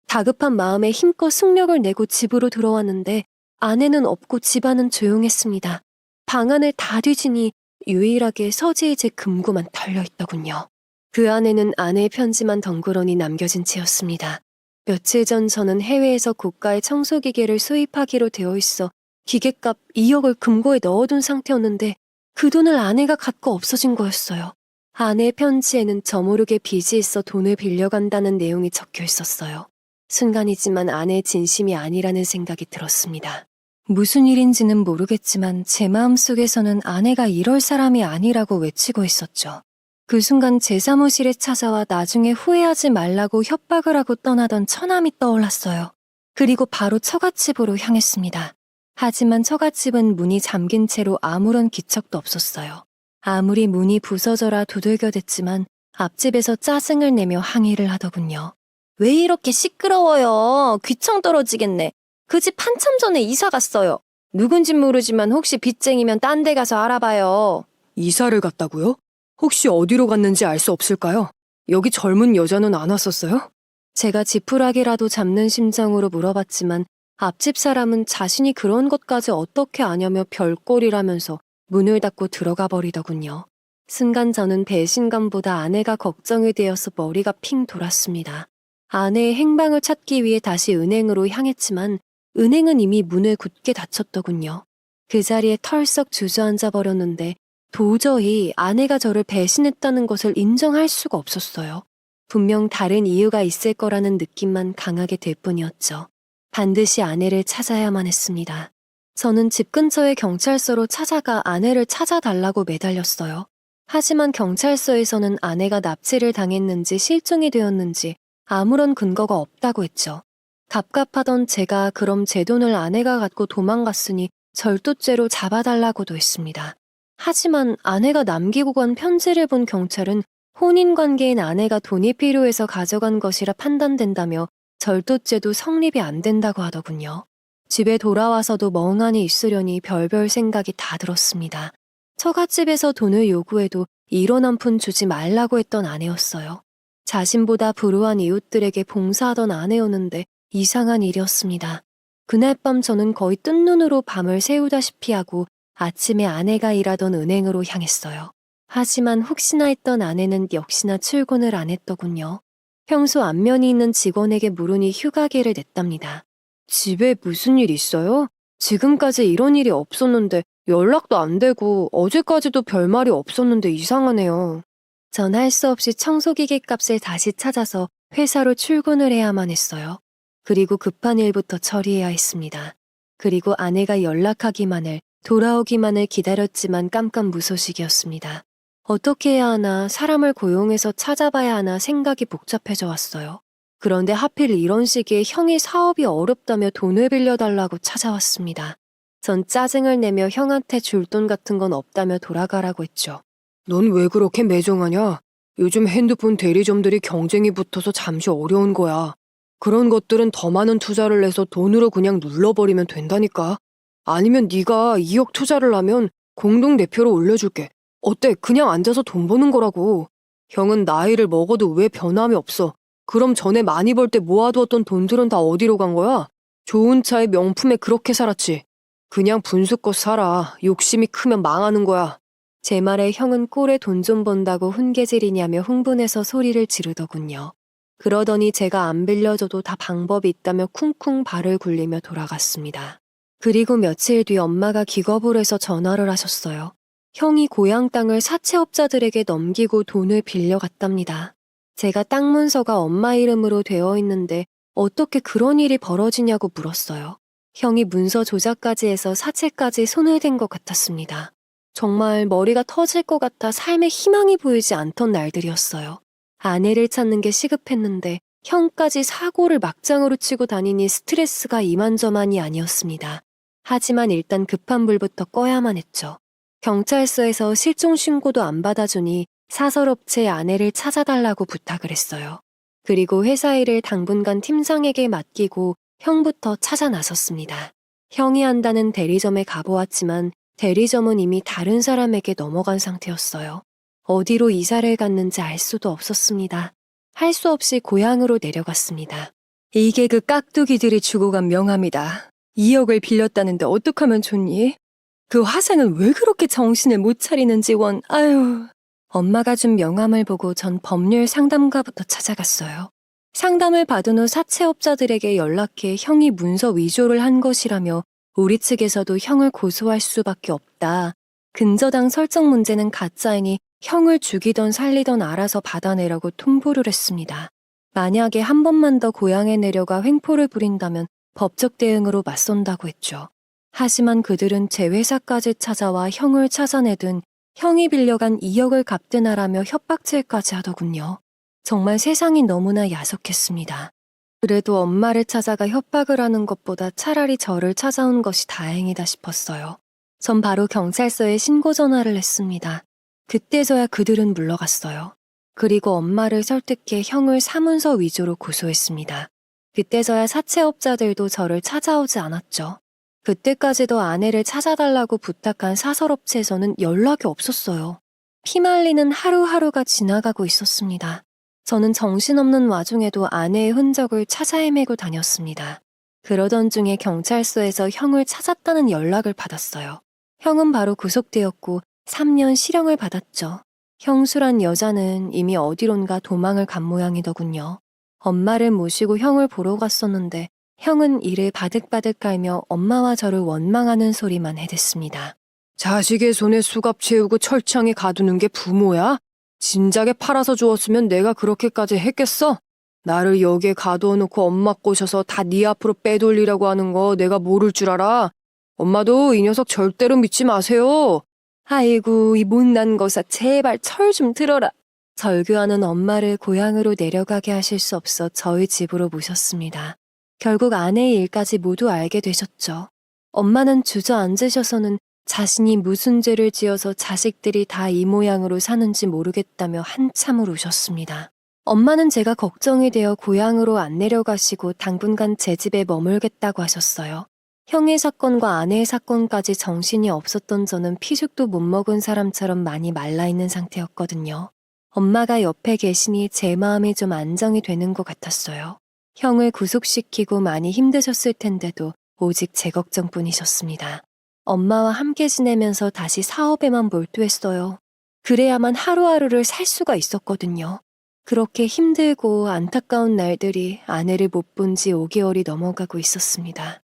다급한 마음에 힘껏 승력을 내고 집으로 들어왔는데 아내는 없고 집안은 조용했습니다. 방 안을 다 뒤지니 유일하게 서재의 제 금고만 털려있더군요. 그 안에는 아내의 편지만 덩그러니 남겨진 채였습니다. 며칠 전 저는 해외에서 고가의 청소기계를 수입하기로 되어 있어 기계값 2억을 금고에 넣어둔 상태였는데 그 돈을 아내가 갖고 없어진 거였어요. 아내의 편지에는 저모르게 빚이 있어 돈을 빌려간다는 내용이 적혀 있었어요. 순간이지만 아내의 진심이 아니라는 생각이 들었습니다. 무슨 일인지는 모르겠지만 제 마음속에서는 아내가 이럴 사람이 아니라고 외치고 있었죠. 그 순간 제 사무실에 찾아와 나중에 후회하지 말라고 협박을 하고 떠나던 처남이 떠올랐어요. 그리고 바로 처갓집으로 향했습니다. 하지만 처갓집은 문이 잠긴 채로 아무런 기척도 없었어요. 아무리 문이 부서져라 두들겨댔지만 앞집에서 짜증을 내며 항의를 하더군요. 왜 이렇게 시끄러워요? 귀청 떨어지겠네. 그 집 한참 전에 이사 갔어요. 누군진 모르지만 혹시 빚쟁이면 딴 데 가서 알아봐요. 이사를 갔다고요? 혹시 어디로 갔는지 알 수 없을까요? 여기 젊은 여자는 안 왔었어요? 제가 지푸라기라도 잡는 심정으로 물어봤지만 앞집 사람은 자신이 그런 것까지 어떻게 아냐며 별꼴이라면서 문을 닫고 들어가 버리더군요. 순간 저는 배신감보다 아내가 걱정이 되어서 머리가 핑 돌았습니다. 아내의 행방을 찾기 위해 다시 은행으로 향했지만 은행은 이미 문을 굳게 닫혔더군요. 그 자리에 털썩 주저앉아 버렸는데 도저히 아내가 저를 배신했다는 것을 인정할 수가 없었어요. 분명 다른 이유가 있을 거라는 느낌만 강하게 될 뿐이었죠. 반드시 아내를 찾아야만 했습니다. 저는 집 근처의 경찰서로 찾아가 아내를 찾아달라고 매달렸어요. 하지만 경찰서에서는 아내가 납치를 당했는지 실종이 되었는지 아무런 근거가 없다고 했죠. 갑갑하던 제가 그럼 제 돈을 아내가 갖고 도망갔으니 절도죄로 잡아달라고도 했습니다. 하지만 아내가 남기고 간 편지를 본 경찰은 혼인관계인 아내가 돈이 필요해서 가져간 것이라 판단된다며 절도죄도 성립이 안 된다고 하더군요. 집에 돌아와서도 멍하니 있으려니 별별 생각이 다 들었습니다. 처갓집에서 돈을 요구해도 1원 한 푼 주지 말라고 했던 아내였어요. 자신보다 불우한 이웃들에게 봉사하던 아내였는데 이상한 일이었습니다. 그날 밤 저는 거의 뜬 눈으로 밤을 새우다시피 하고 아침에 아내가 일하던 은행으로 향했어요. 하지만 혹시나 했던 아내는 역시나 출근을 안 했더군요. 평소 안면이 있는 직원에게 물으니 휴가계를 냈답니다. 집에 무슨 일 있어요? 지금까지 이런 일이 없었는데 연락도 안 되고 어제까지도 별말이 없었는데 이상하네요. 전 할 수 없이 청소기계 값을 다시 찾아서 회사로 출근을 해야만 했어요. 그리고 급한 일부터 처리해야 했습니다. 그리고 아내가 연락하기만을 돌아오기만을 기다렸지만 깜깜무소식이었습니다. 어떻게 해야 하나 사람을 고용해서 찾아봐야 하나 생각이 복잡해져 왔어요. 그런데 하필 이런 시기에 형이 사업이 어렵다며 돈을 빌려달라고 찾아왔습니다. 전 짜증을 내며 형한테 줄 돈 같은 건 없다며 돌아가라고 했죠. 넌 왜 그렇게 매정하냐? 요즘 핸드폰 대리점들이 경쟁이 붙어서 잠시 어려운 거야. 그런 것들은 더 많은 투자를 내서 돈으로 그냥 눌러버리면 된다니까. 아니면 네가 2억 투자를 하면 공동대표로 올려줄게. 어때? 그냥 앉아서 돈 버는 거라고. 형은 나이를 먹어도 왜 변함이 없어. 그럼 전에 많이 벌 때 모아두었던 돈들은 다 어디로 간 거야? 좋은 차에 명품에 그렇게 살았지. 그냥 분수껏 살아. 욕심이 크면 망하는 거야. 제 말에 형은 꼴에 돈 좀 번다고 훈계질이냐며 흥분해서 소리를 지르더군요. 그러더니 제가 안 빌려줘도 다 방법이 있다며 쿵쿵 발을 굴리며 돌아갔습니다. 그리고 며칠 뒤 엄마가 기겁을 해서 전화를 하셨어요. 형이 고향 땅을 사채업자들에게 넘기고 돈을 빌려갔답니다. 제가 땅 문서가 엄마 이름으로 되어 있는데 어떻게 그런 일이 벌어지냐고 물었어요. 형이 문서 조작까지 해서 사채까지 손을 댄 것 같았습니다. 정말 머리가 터질 것 같아 삶에 희망이 보이지 않던 날들이었어요. 아내를 찾는 게 시급했는데 형까지 사고를 막장으로 치고 다니니 스트레스가 이만저만이 아니었습니다. 하지만 일단 급한 불부터 꺼야만 했죠. 경찰서에서 실종 신고도 안 받아주니 사설업체의 아내를 찾아달라고 부탁을 했어요. 그리고 회사 일을 당분간 팀장에게 맡기고 형부터 찾아 나섰습니다. 형이 한다는 대리점에 가보았지만 대리점은 이미 다른 사람에게 넘어간 상태였어요. 어디로 이사를 갔는지 알 수도 없었습니다. 할 수 없이 고향으로 내려갔습니다. 이게 그 깍두기들이 주고 간 명함이다. 2억을 빌렸다는데 어떡하면 좋니? 그 화생은 왜 그렇게 정신을 못 차리는지 아유. 엄마가 준 명함을 보고 전 법률 상담가부터 찾아갔어요. 상담을 받은 후 사채업자들에게 연락해 형이 문서 위조를 한 것이라며 우리 측에서도 형을 고소할 수밖에 없다. 근저당 설정 문제는 가짜이니 형을 죽이던 살리던 알아서 받아내라고 통보를 했습니다. 만약에 한 번만 더 고향에 내려가 횡포를 부린다면 법적 대응으로 맞선다고 했죠. 하지만 그들은 제 회사까지 찾아와 형을 찾아내든 형이 빌려간 2억을 갚드나라며 협박질까지 하더군요. 정말 세상이 너무나 야속했습니다. 그래도 엄마를 찾아가 협박을 하는 것보다 차라리 저를 찾아온 것이 다행이다 싶었어요. 전 바로 경찰서에 신고 전화를 했습니다. 그때서야 그들은 물러갔어요. 그리고 엄마를 설득해 형을 사문서 위조로 고소했습니다. 그때서야 사채업자들도 저를 찾아오지 않았죠. 그때까지도 아내를 찾아달라고 부탁한 사설업체에서는 연락이 없었어요. 피말리는 하루하루가 지나가고 있었습니다. 저는 정신없는 와중에도 아내의 흔적을 찾아 헤매고 다녔습니다. 그러던 중에 경찰서에서 형을 찾았다는 연락을 받았어요. 형은 바로 구속되었고 3년 실형을 받았죠. 형수란 여자는 이미 어디론가 도망을 간 모양이더군요. 엄마를 모시고 형을 보러 갔었는데 형은 이를 바득바득 깔며 엄마와 저를 원망하는 소리만 해댔습니다. 자식의 손에 수갑 채우고 철창에 가두는 게 부모야? 진작에 팔아서 주었으면 내가 그렇게까지 했겠어? 나를 여기에 가두어 놓고 엄마 꼬셔서 다 네 앞으로 빼돌리라고 하는 거 내가 모를 줄 알아? 엄마도 이 녀석 절대로 믿지 마세요. 아이고 이 못난 거사 제발 철 좀 들어라. 절규하는 엄마를 고향으로 내려가게 하실 수 없어 저희 집으로 모셨습니다. 결국 아내의 일까지 모두 알게 되셨죠. 엄마는 주저앉으셔서는 자신이 무슨 죄를 지어서 자식들이 다 이 모양으로 사는지 모르겠다며 한참을 우셨습니다. 엄마는 제가 걱정이 되어 고향으로 안 내려가시고 당분간 제 집에 머물겠다고 하셨어요. 형의 사건과 아내의 사건까지 정신이 없었던 저는 피죽도 못 먹은 사람처럼 많이 말라있는 상태였거든요. 엄마가 옆에 계시니 제 마음이 좀 안정이 되는 것 같았어요. 형을 구속시키고 많이 힘드셨을 텐데도 오직 제 걱정뿐이셨습니다. 엄마와 함께 지내면서 다시 사업에만 몰두했어요. 그래야만 하루하루를 살 수가 있었거든요. 그렇게 힘들고 안타까운 날들이 아내를 못 본 지 5개월이 넘어가고 있었습니다.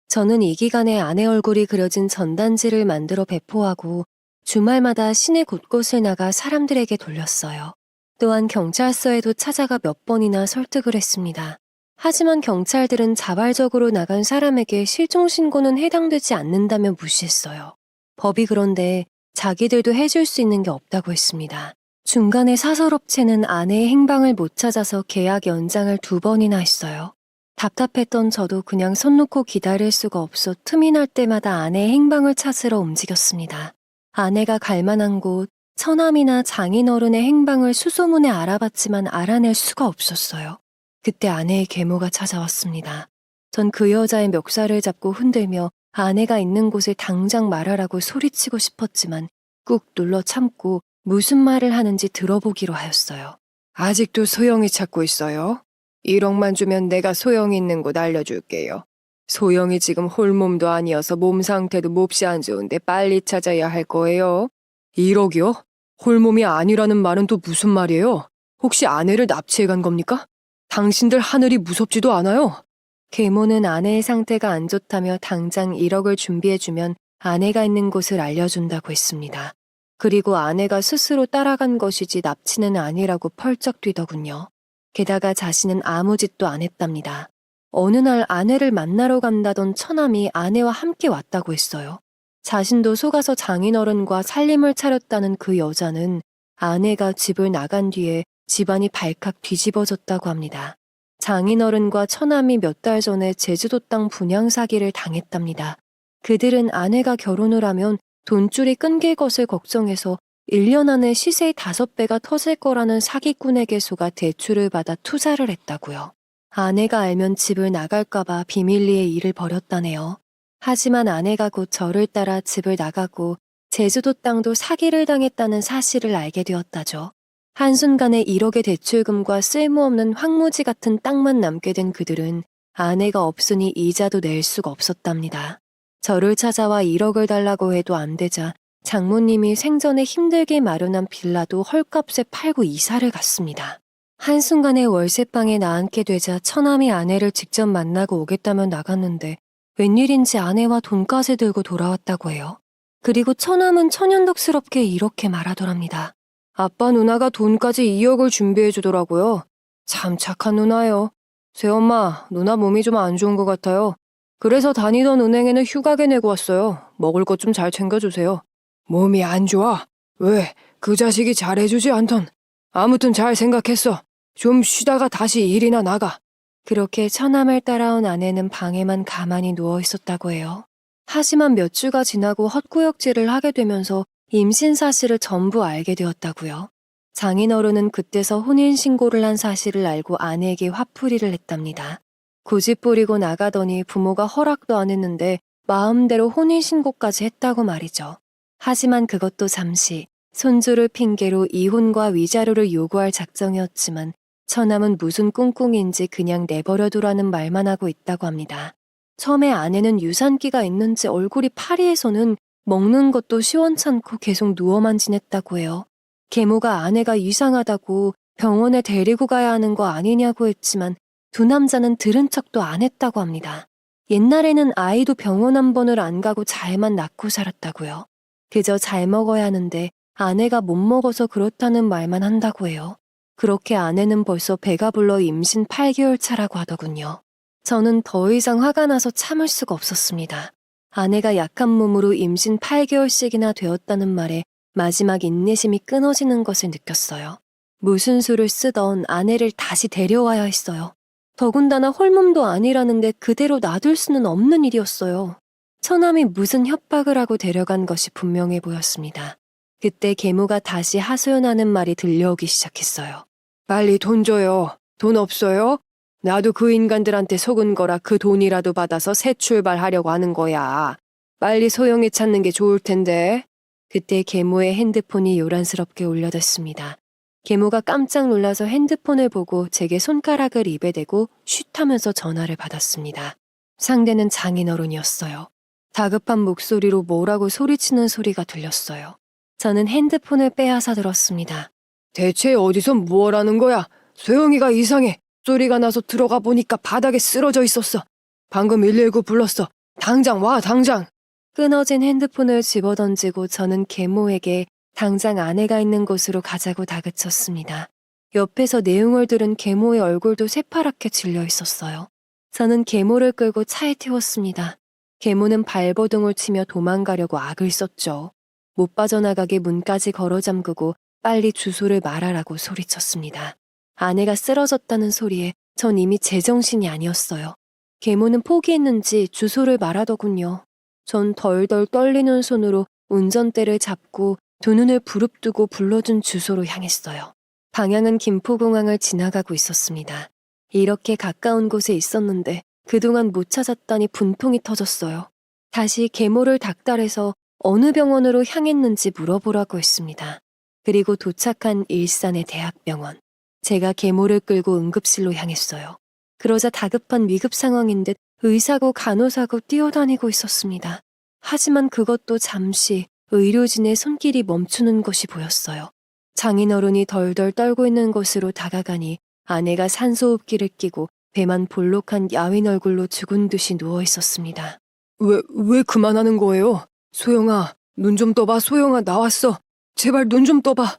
저는 이 기간에 아내 얼굴이 그려진 전단지를 만들어 배포하고 주말마다 시내 곳곳을 나가 사람들에게 돌렸어요. 또한 경찰서에도 찾아가 몇 번이나 설득을 했습니다. 하지만 경찰들은 자발적으로 나간 사람에게 실종신고는 해당되지 않는다며 무시했어요. 법이 그런데 자기들도 해줄 수 있는 게 없다고 했습니다. 중간에 사설업체는 아내의 행방을 못 찾아서 계약 연장을 2번이나 했어요. 답답했던 저도 그냥 손 놓고 기다릴 수가 없어 틈이 날 때마다 아내의 행방을 찾으러 움직였습니다. 아내가 갈 만한 곳, 처남이나 장인어른의 행방을 수소문에 알아봤지만 알아낼 수가 없었어요. 그때 아내의 계모가 찾아왔습니다. 전 그 여자의 멱살을 잡고 흔들며 아내가 있는 곳을 당장 말하라고 소리치고 싶었지만 꾹 눌러 참고 무슨 말을 하는지 들어보기로 하였어요. 아직도 소영이 찾고 있어요? 1억만 주면 내가 소영이 있는 곳 알려줄게요. 소영이 지금 홀몸도 아니어서 몸 상태도 몹시 안 좋은데 빨리 찾아야 할 거예요. 1억이요? 홀몸이 아니라는 말은 또 무슨 말이에요? 혹시 아내를 납치해 간 겁니까? 당신들 하늘이 무섭지도 않아요. 계모는 아내의 상태가 안 좋다며 당장 1억을 준비해주면 아내가 있는 곳을 알려준다고 했습니다. 그리고 아내가 스스로 따라간 것이지 납치는 아니라고 펄쩍 뛰더군요. 게다가 자신은 아무 짓도 안 했답니다. 어느 날 아내를 만나러 간다던 처남이 아내와 함께 왔다고 했어요. 자신도 속아서 장인어른과 살림을 차렸다는 그 여자는 아내가 집을 나간 뒤에 집안이 발칵 뒤집어졌다고 합니다. 장인어른과 처남이 몇 달 전에 제주도 땅 분양 사기를 당했답니다. 그들은 아내가 결혼을 하면 돈줄이 끊길 것을 걱정해서 1년 안에 시세의 5배가 터질 거라는 사기꾼에게 속아 대출을 받아 투자를 했다고요. 아내가 알면 집을 나갈까봐 비밀리에 일을 벌였다네요. 하지만 아내가 곧 저를 따라 집을 나가고 제주도 땅도 사기를 당했다는 사실을 알게 되었다죠. 한순간에 1억의 대출금과 쓸모없는 황무지 같은 땅만 남게 된 그들은 아내가 없으니 이자도 낼 수가 없었답니다. 저를 찾아와 1억을 달라고 해도 안 되자 장모님이 생전에 힘들게 마련한 빌라도 헐값에 팔고 이사를 갔습니다. 한순간에 월세방에 나앉게 되자 처남이 아내를 직접 만나고 오겠다며 나갔는데 웬일인지 아내와 돈까지 들고 돌아왔다고 해요. 그리고 처남은 천연덕스럽게 이렇게 말하더랍니다. 아빠 누나가 돈까지 2억을 준비해 주더라고요. 참 착한 누나요. 새엄마, 누나 몸이 좀 안 좋은 것 같아요. 그래서 다니던 은행에는 휴가계 내고 왔어요. 먹을 것 좀 잘 챙겨주세요. 몸이 안 좋아? 왜? 그 자식이 잘해주지 않던. 아무튼 잘 생각했어. 좀 쉬다가 다시 일이나 나가. 그렇게 처남을 따라온 아내는 방에만 가만히 누워 있었다고 해요. 하지만 몇 주가 지나고 헛구역질을 하게 되면서 임신 사실을 전부 알게 되었다고요. 장인어른은 그때서 혼인신고를 한 사실을 알고 아내에게 화풀이를 했답니다. 고집 부리고 나가더니 부모가 허락도 안 했는데 마음대로 혼인신고까지 했다고 말이죠. 하지만 그것도 잠시 손주를 핑계로 이혼과 위자료를 요구할 작정이었지만 처남은 무슨 꿍꿍인지 그냥 내버려두라는 말만 하고 있다고 합니다. 처음에 아내는 유산기가 있는지 얼굴이 파리해서는 먹는 것도 시원찮고 계속 누워만 지냈다고 해요. 계모가 아내가 이상하다고 병원에 데리고 가야 하는 거 아니냐고 했지만 두 남자는 들은 척도 안 했다고 합니다. 옛날에는 아이도 병원 한 번을 안 가고 잘만 낳고 살았다고요. 그저 잘 먹어야 하는데 아내가 못 먹어서 그렇다는 말만 한다고 해요. 그렇게 아내는 벌써 배가 불러 임신 8개월 차라고 하더군요. 저는 더 이상 화가 나서 참을 수가 없었습니다. 아내가 약한 몸으로 임신 8개월씩이나 되었다는 말에 마지막 인내심이 끊어지는 것을 느꼈어요. 무슨 수를 쓰던 아내를 다시 데려와야 했어요. 더군다나 홀몸도 아니라는데 그대로 놔둘 수는 없는 일이었어요. 처남이 무슨 협박을 하고 데려간 것이 분명해 보였습니다. 그때 계모가 다시 하소연하는 말이 들려오기 시작했어요. 빨리 돈 줘요. 돈 없어요? 나도 그 인간들한테 속은 거라 그 돈이라도 받아서 새 출발하려고 하는 거야. 빨리 소영이 찾는 게 좋을 텐데. 그때 계모의 핸드폰이 요란스럽게 울려댔습니다. 계모가 깜짝 놀라서 핸드폰을 보고 제게 손가락을 입에 대고 쉿 하면서 전화를 받았습니다. 상대는 장인어른이었어요. 다급한 목소리로 뭐라고 소리치는 소리가 들렸어요. 저는 핸드폰을 빼앗아 들었습니다. 대체 어디서 뭘 하는 거야? 소영이가 이상해. 소리가 나서 들어가 보니까 바닥에 쓰러져 있었어. 방금 119 불렀어. 당장 와, 당장. 끊어진 핸드폰을 집어던지고 저는 계모에게 당장 아내가 있는 곳으로 가자고 다그쳤습니다. 옆에서 내용을 들은 계모의 얼굴도 새파랗게 질려 있었어요. 저는 계모를 끌고 차에 태웠습니다. 계모는 발버둥을 치며 도망가려고 악을 썼죠. 못 빠져나가게 문까지 걸어 잠그고 빨리 주소를 말하라고 소리쳤습니다. 아내가 쓰러졌다는 소리에 전 이미 제정신이 아니었어요. 계모는 포기했는지 주소를 말하더군요. 전 덜덜 떨리는 손으로 운전대를 잡고 두 눈을 부릅뜨고 불러준 주소로 향했어요. 방향은 김포공항을 지나가고 있었습니다. 이렇게 가까운 곳에 있었는데 그동안 못 찾았다니 분통이 터졌어요. 다시 계모를 닥달해서 어느 병원으로 향했는지 물어보라고 했습니다. 그리고 도착한 일산의 대학병원. 제가 계모를 끌고 응급실로 향했어요. 그러자 다급한 위급 상황인 듯 의사고 간호사고 뛰어다니고 있었습니다. 하지만 그것도 잠시 의료진의 손길이 멈추는 것이 보였어요. 장인어른이 덜덜 떨고 있는 곳으로 다가가니 아내가 산소호흡기를 끼고 배만 볼록한 야윈 얼굴로 죽은 듯이 누워 있었습니다. 왜 그만하는 거예요? 소영아, 눈 좀 떠봐. 소영아, 나왔어. 제발 눈 좀 떠봐.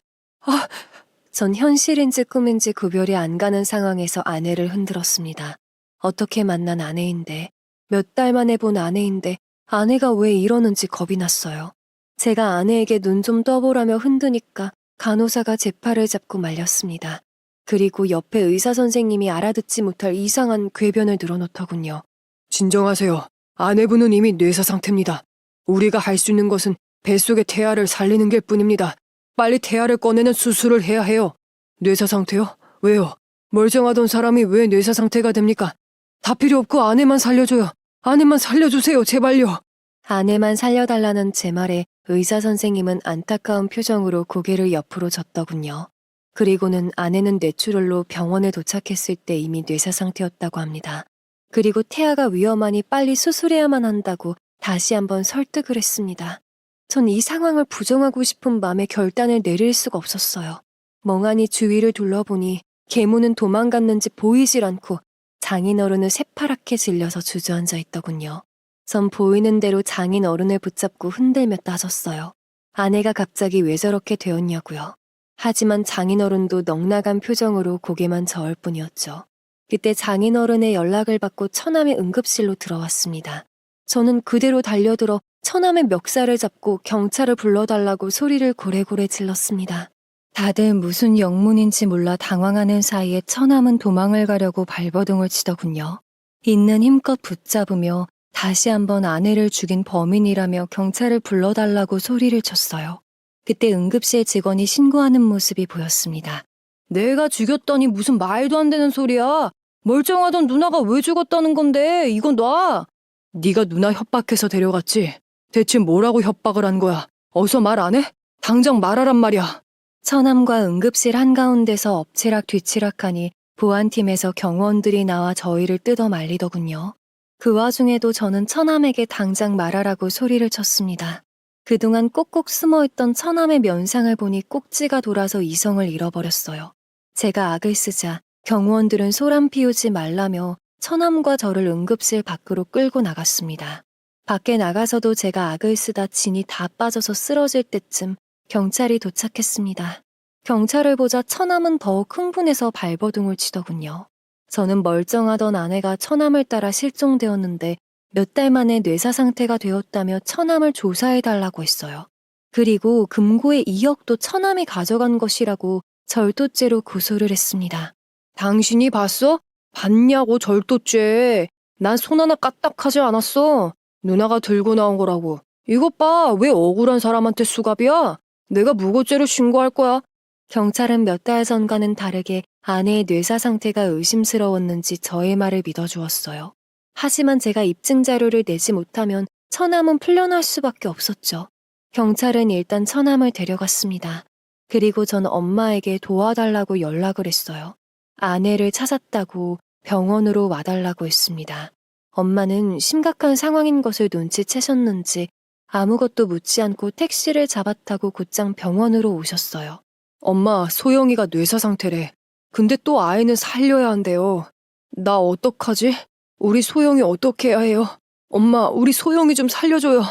전 현실인지 꿈인지 구별이 안 가는 상황에서 아내를 흔들었습니다. 어떻게 만난 아내인데, 몇 달 만에 본 아내인데 아내가 왜 이러는지 겁이 났어요. 제가 아내에게 눈 좀 떠보라며 흔드니까 간호사가 제 팔을 잡고 말렸습니다. 그리고 옆에 의사 선생님이 알아듣지 못할 이상한 궤변을 늘어놓더군요. 진정하세요. 아내분은 이미 뇌사 상태입니다. 우리가 할 수 있는 것은 뱃속의 태아를 살리는 게 뿐입니다. 빨리 태아를 꺼내는 수술을 해야 해요. 뇌사 상태요? 왜요? 멀쩡하던 사람이 왜 뇌사 상태가 됩니까? 다 필요 없고 아내만 살려줘요. 아내만 살려주세요, 제발요. 아내만 살려달라는 제 말에 의사 선생님은 안타까운 표정으로 고개를 옆으로 젓더군요. 그리고는 아내는 뇌출혈로 병원에 도착했을 때 이미 뇌사 상태였다고 합니다. 그리고 태아가 위험하니 빨리 수술해야만 한다고 다시 한번 설득을 했습니다. 전 이 상황을 부정하고 싶은 마음에 결단을 내릴 수가 없었어요. 멍하니 주위를 둘러보니 계모는 도망갔는지 보이질 않고 장인어른은 새파랗게 질려서 주저앉아 있더군요. 전 보이는 대로 장인어른을 붙잡고 흔들며 따졌어요. 아내가 갑자기 왜 저렇게 되었냐고요. 하지만 장인어른도 넉나간 표정으로 고개만 저을 뿐이었죠. 그때 장인어른의 연락을 받고 처남의 응급실로 들어왔습니다. 저는 그대로 달려들어 처남의 멱살을 잡고 경찰을 불러달라고 소리를 고래고래 질렀습니다. 다들 무슨 영문인지 몰라 당황하는 사이에 처남은 도망을 가려고 발버둥을 치더군요. 있는 힘껏 붙잡으며 다시 한번 아내를 죽인 범인이라며 경찰을 불러달라고 소리를 쳤어요. 그때 응급실 직원이 신고하는 모습이 보였습니다. 내가 죽였다니 무슨 말도 안 되는 소리야. 멀쩡하던 누나가 왜 죽었다는 건데 이건 놔. 네가 누나 협박해서 데려갔지. 대체 뭐라고 협박을 한 거야? 어서 말 안 해? 당장 말하란 말이야. 처남과 응급실 한가운데서 엎치락 뒤치락하니 보안팀에서 경호원들이 나와 저희를 뜯어 말리더군요. 그 와중에도 저는 처남에게 당장 말하라고 소리를 쳤습니다. 그동안 꼭꼭 숨어있던 처남의 면상을 보니 꼭지가 돌아서 이성을 잃어버렸어요. 제가 악을 쓰자 경호원들은 소란 피우지 말라며 처남과 저를 응급실 밖으로 끌고 나갔습니다. 밖에 나가서도 제가 악을 쓰다 진이 다 빠져서 쓰러질 때쯤 경찰이 도착했습니다. 경찰을 보자 처남은 더욱 흥분해서 발버둥을 치더군요. 저는 멀쩡하던 아내가 처남을 따라 실종되었는데 몇 달 만에 뇌사 상태가 되었다며 처남을 조사해달라고 했어요. 그리고 금고의 2억도 처남이 가져간 것이라고 절도죄로 고소를 했습니다. 당신이 봤어? 봤냐고, 절도죄. 난 손 하나 까딱하지 않았어. 누나가 들고 나온 거라고. 이것 봐, 왜 억울한 사람한테 수갑이야? 내가 무고죄로 신고할 거야. 경찰은 몇 달 전과는 다르게 아내의 뇌사 상태가 의심스러웠는지 저의 말을 믿어주었어요. 하지만 제가 입증 자료를 내지 못하면 처남은 풀려날 수밖에 없었죠. 경찰은 일단 처남을 데려갔습니다. 그리고 전 엄마에게 도와달라고 연락을 했어요. 아내를 찾았다고 병원으로 와달라고 했습니다. 엄마는 심각한 상황인 것을 눈치채셨는지 아무것도 묻지 않고 택시를 잡아타고 곧장 병원으로 오셨어요. 엄마, 소영이가 뇌사 상태래. 근데 또 아이는 살려야 한대요. 나 어떡하지? 우리 소영이 어떻게 해야 해요? 엄마, 우리 소영이 좀 살려줘요.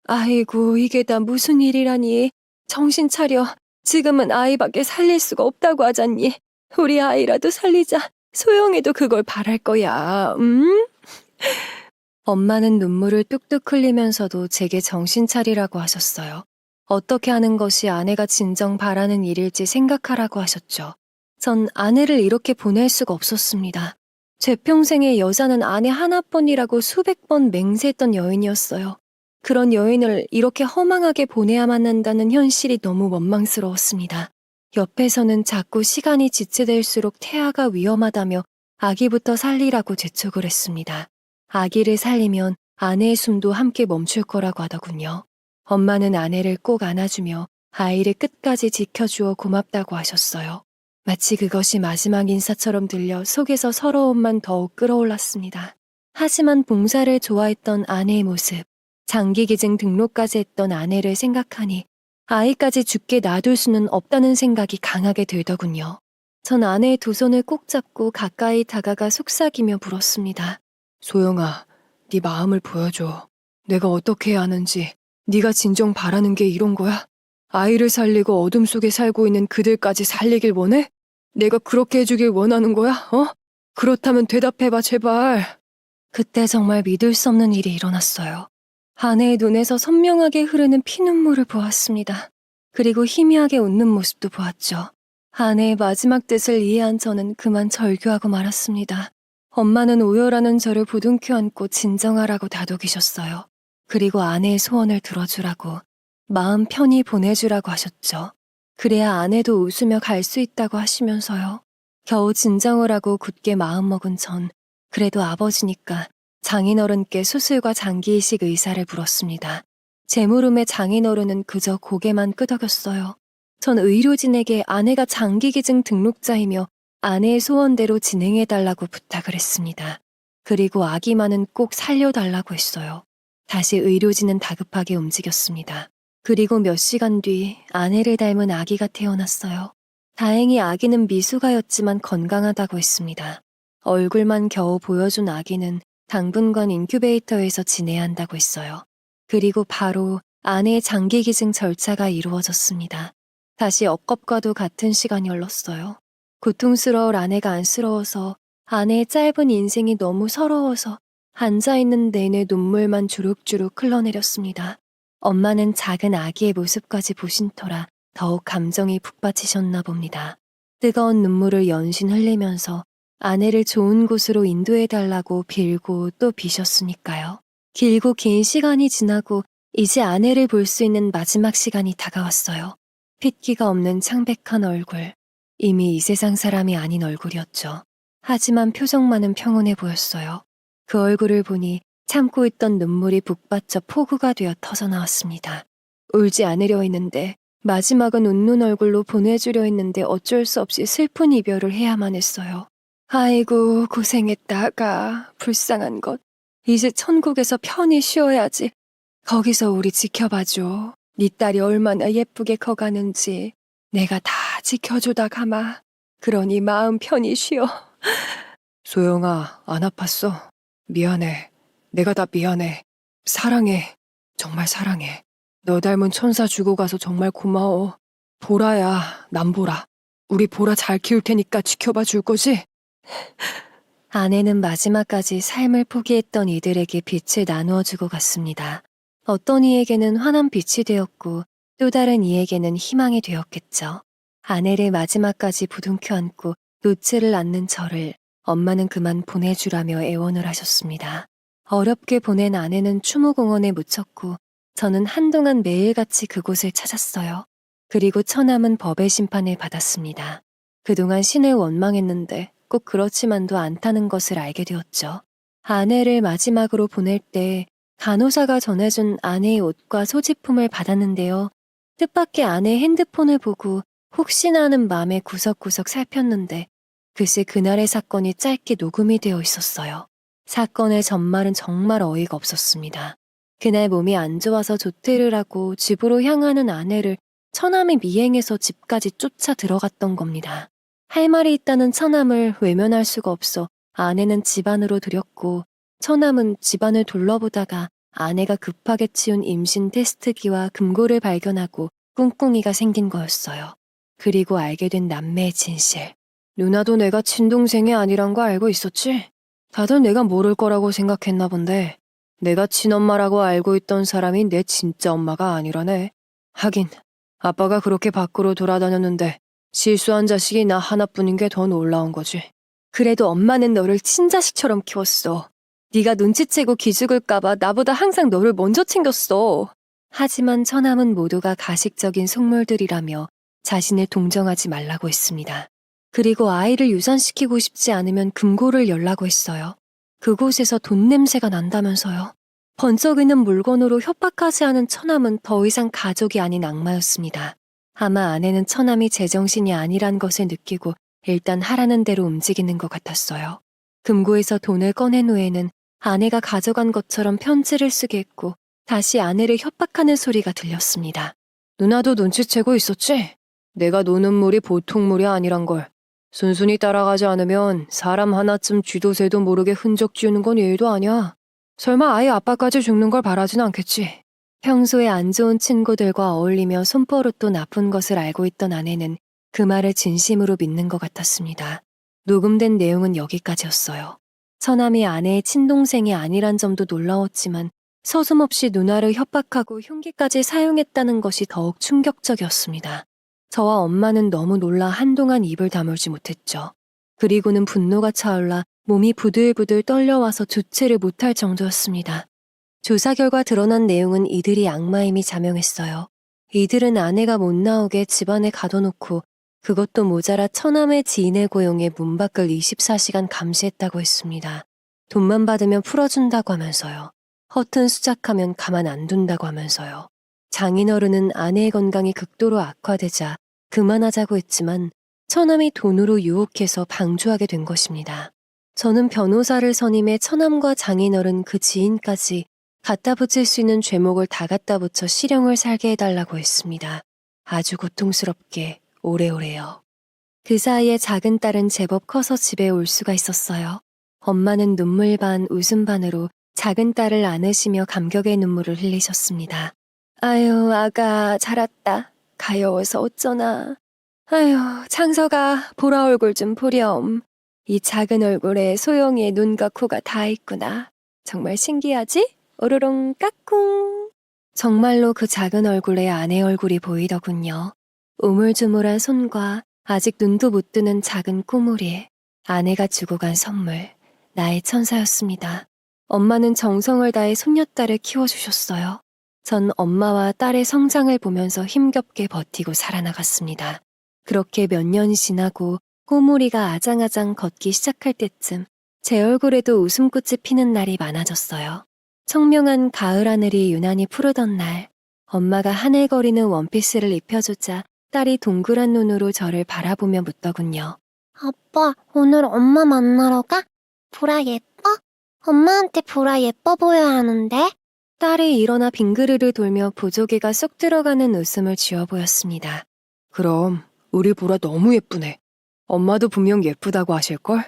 아이고, 이게 다 무슨 일이라니. 정신 차려. 지금은 아이밖에 살릴 수가 없다고 하잖니. 우리 아이라도 살리자. 소영이도 그걸 바랄 거야. 엄마는 눈물을 뚝뚝 흘리면서도 제게 정신 차리라고 하셨어요. 어떻게 하는 것이 아내가 진정 바라는 일일지 생각하라고 하셨죠. 전 아내를 이렇게 보낼 수가 없었습니다. 제 평생에 여자는 아내 하나뿐이라고 수백 번 맹세했던 여인이었어요. 그런 여인을 이렇게 허망하게 보내야만 한다는 현실이 너무 원망스러웠습니다. 옆에서는 자꾸 시간이 지체될수록 태아가 위험하다며 아기부터 살리라고 재촉을 했습니다. 아기를 살리면 아내의 숨도 함께 멈출 거라고 하더군요. 엄마는 아내를 꼭 안아주며 아이를 끝까지 지켜주어 고맙다고 하셨어요. 마치 그것이 마지막 인사처럼 들려 속에서 서러움만 더욱 끌어올랐습니다. 하지만 봉사를 좋아했던 아내의 모습, 장기기증 등록까지 했던 아내를 생각하니 아이까지 죽게 놔둘 수는 없다는 생각이 강하게 들더군요. 전 아내의 두 손을 꼭 잡고 가까이 다가가 속삭이며 물었습니다. 소영아, 네 마음을 보여줘. 내가 어떻게 해야 하는지. 네가 진정 바라는 게 이런 거야? 아이를 살리고 어둠 속에 살고 있는 그들까지 살리길 원해? 내가 그렇게 해주길 원하는 거야? 그렇다면 대답해봐, 제발. 그때 정말 믿을 수 없는 일이 일어났어요. 아내의 눈에서 선명하게 흐르는 피눈물을 보았습니다. 그리고 희미하게 웃는 모습도 보았죠. 아내의 마지막 뜻을 이해한 저는 그만 절규하고 말았습니다. 엄마는 오열하는 저를 부둥켜 안고 진정하라고 다독이셨어요. 그리고 아내의 소원을 들어주라고, 마음 편히 보내주라고 하셨죠. 그래야 아내도 웃으며 갈 수 있다고 하시면서요. 겨우 진정을 하고 굳게 마음먹은 전 그래도 아버지니까 장인어른께 수술과 장기이식 의사를 물었습니다. 제 물음에 장인어른은 그저 고개만 끄덕였어요. 전 의료진에게 아내가 장기기증 등록자이며 아내의 소원대로 진행해달라고 부탁을 했습니다. 그리고 아기만은 꼭 살려달라고 했어요. 다시 의료진은 다급하게 움직였습니다. 그리고 몇 시간 뒤 아내를 닮은 아기가 태어났어요. 다행히 아기는 미숙아였지만 건강하다고 했습니다. 얼굴만 겨우 보여준 아기는 당분간 인큐베이터에서 지내야 한다고 했어요. 그리고 바로 아내의 장기기증 절차가 이루어졌습니다. 다시 억겁과도 같은 시간이 흘렀어요. 고통스러울 아내가 안쓰러워서 아내의 짧은 인생이 너무 서러워서 앉아있는 내내 눈물만 주룩주룩 흘러내렸습니다. 엄마는 작은 아기의 모습까지 보신 터라 더욱 감정이 북받치셨나 봅니다. 뜨거운 눈물을 연신 흘리면서 아내를 좋은 곳으로 인도해달라고 빌고 또 비셨으니까요. 길고 긴 시간이 지나고 이제 아내를 볼 수 있는 마지막 시간이 다가왔어요. 핏기가 없는 창백한 얼굴. 이미 이 세상 사람이 아닌 얼굴이었죠. 하지만 표정만은 평온해 보였어요. 그 얼굴을 보니 참고 있던 눈물이 북받쳐 폭우가 되어 터져나왔습니다. 울지 않으려 했는데 마지막은 웃는 얼굴로 보내주려 했는데 어쩔 수 없이 슬픈 이별을 해야만 했어요. 아이고 고생했다가 불쌍한 것. 이제 천국에서 편히 쉬어야지. 거기서 우리 지켜봐줘. 네 딸이 얼마나 예쁘게 커가는지 내가 다 지켜주다 가마. 그러니 마음 편히 쉬어. 소영아, 안 아팠어? 미안해. 내가 다 미안해. 사랑해. 정말 사랑해. 너 닮은 천사 주고 가서 정말 고마워. 보라야, 남보라. 우리 보라 잘 키울 테니까 지켜봐 줄 거지? 아내는 마지막까지 삶을 포기했던 이들에게 빛을 나누어 주고 갔습니다. 어떤 이에게는 환한 빛이 되었고 또 다른 이에게는 희망이 되었겠죠. 아내를 마지막까지 부둥켜 안고 놓지를 않는 저를 엄마는 그만 보내주라며 애원을 하셨습니다. 어렵게 보낸 아내는 추모공원에 묻혔고 저는 한동안 매일같이 그곳을 찾았어요. 그리고 처남은 법의 심판을 받았습니다. 그동안 신을 원망했는데 꼭 그렇지만도 않다는 것을 알게 되었죠. 아내를 마지막으로 보낼 때 간호사가 전해준 아내의 옷과 소지품을 받았는데요. 뜻밖의 아내의 핸드폰을 보고 혹시나 하는 마음에 구석구석 살폈는데 글쎄 그날의 사건이 짧게 녹음이 되어 있었어요. 사건의 전말은 정말 어이가 없었습니다. 그날 몸이 안 좋아서 조퇴를 하고 집으로 향하는 아내를 처남이 미행해서 집까지 쫓아 들어갔던 겁니다. 할 말이 있다는 처남을 외면할 수가 없어 아내는 집 안으로 들였고 처남은 집안을 둘러보다가 아내가 급하게 치운 임신 테스트기와 금고를 발견하고 꿍꿍이가 생긴 거였어요. 그리고 알게 된 남매의 진실. 누나도 내가 친동생이 아니란 거 알고 있었지? 다들 내가 모를 거라고 생각했나 본데 내가 친엄마라고 알고 있던 사람이 내 진짜 엄마가 아니라네. 하긴 아빠가 그렇게 밖으로 돌아다녔는데 실수한 자식이 나 하나뿐인 게 더 놀라운 거지. 그래도 엄마는 너를 친자식처럼 키웠어. 네가 눈치채고 기죽을까봐 나보다 항상 너를 먼저 챙겼어. 하지만 처남은 모두가 가식적인 속물들이라며 자신을 동정하지 말라고 했습니다. 그리고 아이를 유산시키고 싶지 않으면 금고를 열라고 했어요. 그곳에서 돈 냄새가 난다면서요. 번쩍이는 물건으로 협박하지 않은 처남은 더 이상 가족이 아닌 악마였습니다. 아마 아내는 처남이 제정신이 아니란 것을 느끼고 일단 하라는 대로 움직이는 것 같았어요. 금고에서 돈을 꺼낸 후에는 아내가 가져간 것처럼 편지를 쓰게 했고 다시 아내를 협박하는 소리가 들렸습니다. 누나도 눈치채고 있었지? 내가 노는 물이 보통 물이 아니란 걸. 순순히 따라가지 않으면 사람 하나쯤 쥐도 새도 모르게 흔적 지우는 건 예의도 아니야. 설마 아예 아빠까지 죽는 걸 바라진 않겠지. 평소에 안 좋은 친구들과 어울리며 손버릇도 나쁜 것을 알고 있던 아내는 그 말을 진심으로 믿는 것 같았습니다. 녹음된 내용은 여기까지였어요. 처남이 아내의 친동생이 아니란 점도 놀라웠지만 서슴없이 누나를 협박하고 흉기까지 사용했다는 것이 더욱 충격적이었습니다. 저와 엄마는 너무 놀라 한동안 입을 다물지 못했죠. 그리고는 분노가 차올라 몸이 부들부들 떨려와서 주체를 못할 정도였습니다. 조사 결과 드러난 내용은 이들이 악마임이 자명했어요. 이들은 아내가 못 나오게 집안에 가둬놓고 그것도 모자라 처남의 지인을 고용해 문 밖을 24시간 감시했다고 했습니다. 돈만 받으면 풀어준다고 하면서요. 허튼 수작하면 가만 안 둔다고 하면서요. 장인어른은 아내의 건강이 극도로 악화되자 그만하자고 했지만 처남이 돈으로 유혹해서 방조하게 된 것입니다. 저는 변호사를 선임해 처남과 장인어른 그 지인까지 갖다 붙일 수 있는 죄목을 다 갖다 붙여 실형을 살게 해달라고 했습니다. 아주 고통스럽게 오래오래요. 그 사이에 작은 딸은 제법 커서 집에 올 수가 있었어요. 엄마는 눈물 반 웃음 반으로 작은 딸을 안으시며 감격의 눈물을 흘리셨습니다. 아유, 아가 잘 왔다. 가여워서 어쩌나. 아유, 창서가 보라 얼굴 좀 보렴. 이 작은 얼굴에 소영이의 눈과 코가 다 있구나. 정말 신기하지? 오로롱 까꿍. 정말로 그 작은 얼굴에 아내 얼굴이 보이더군요. 우물쭈물한 손과 아직 눈도 못 뜨는 작은 꼬물이 아내가 주고 간 선물, 나의 천사였습니다. 엄마는 정성을 다해 손녀딸을 키워주셨어요. 전 엄마와 딸의 성장을 보면서 힘겹게 버티고 살아나갔습니다. 그렇게 몇 년이 지나고 꼬물이가 아장아장 걷기 시작할 때쯤 제 얼굴에도 웃음꽃이 피는 날이 많아졌어요. 청명한 가을 하늘이 유난히 푸르던 날, 엄마가 하늘거리는 원피스를 입혀주자 딸이 동그란 눈으로 저를 바라보며 묻더군요. 아빠, 오늘 엄마 만나러 가? 보라 예뻐? 엄마한테 보라 예뻐 보여야 하는데? 딸이 일어나 빙그르르 돌며 보조개가 쏙 들어가는 웃음을 지어 보였습니다. 그럼 우리 보라 너무 예쁘네. 엄마도 분명 예쁘다고 하실걸?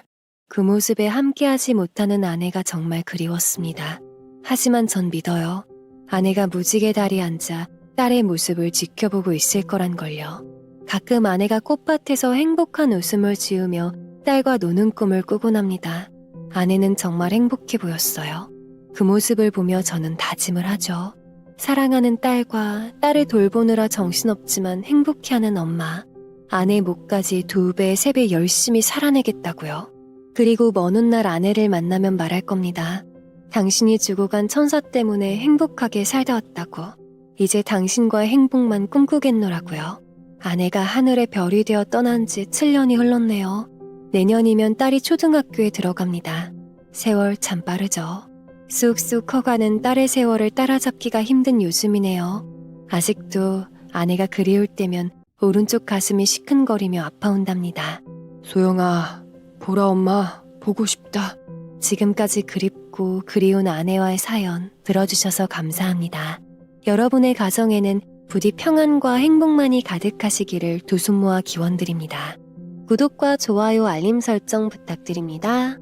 그 모습에 함께하지 못하는 아내가 정말 그리웠습니다. 하지만 전 믿어요. 아내가 무지개 다리 앉아 딸의 모습을 지켜보고 있을 거란 걸요. 가끔 아내가 꽃밭에서 행복한 웃음을 지으며 딸과 노는 꿈을 꾸곤 합니다. 아내는 정말 행복해 보였어요. 그 모습을 보며 저는 다짐을 하죠. 사랑하는 딸과 딸을 돌보느라 정신없지만 행복해하는 엄마. 아내 목까지 2배, 3배 열심히 살아내겠다고요. 그리고 먼 훗날 아내를 만나면 말할 겁니다. 당신이 주고 간 천사 때문에 행복하게 살다 왔다고. 이제 당신과의 행복만 꿈꾸겠노라고요. 아내가 하늘의 별이 되어 떠난 지 7년이 흘렀네요. 내년이면 딸이 초등학교에 들어갑니다. 세월 참 빠르죠. 쑥쑥 커가는 딸의 세월을 따라잡기가 힘든 요즘이네요. 아직도 아내가 그리울 때면 오른쪽 가슴이 시큰거리며 아파온답니다. 소영아, 보라 엄마 보고 싶다. 지금까지 그립고 그리운 아내와의 사연 들어주셔서 감사합니다. 여러분의 가정에는 부디 평안과 행복만이 가득하시기를 두 손 모아 기원드립니다. 구독과 좋아요 알림 설정 부탁드립니다.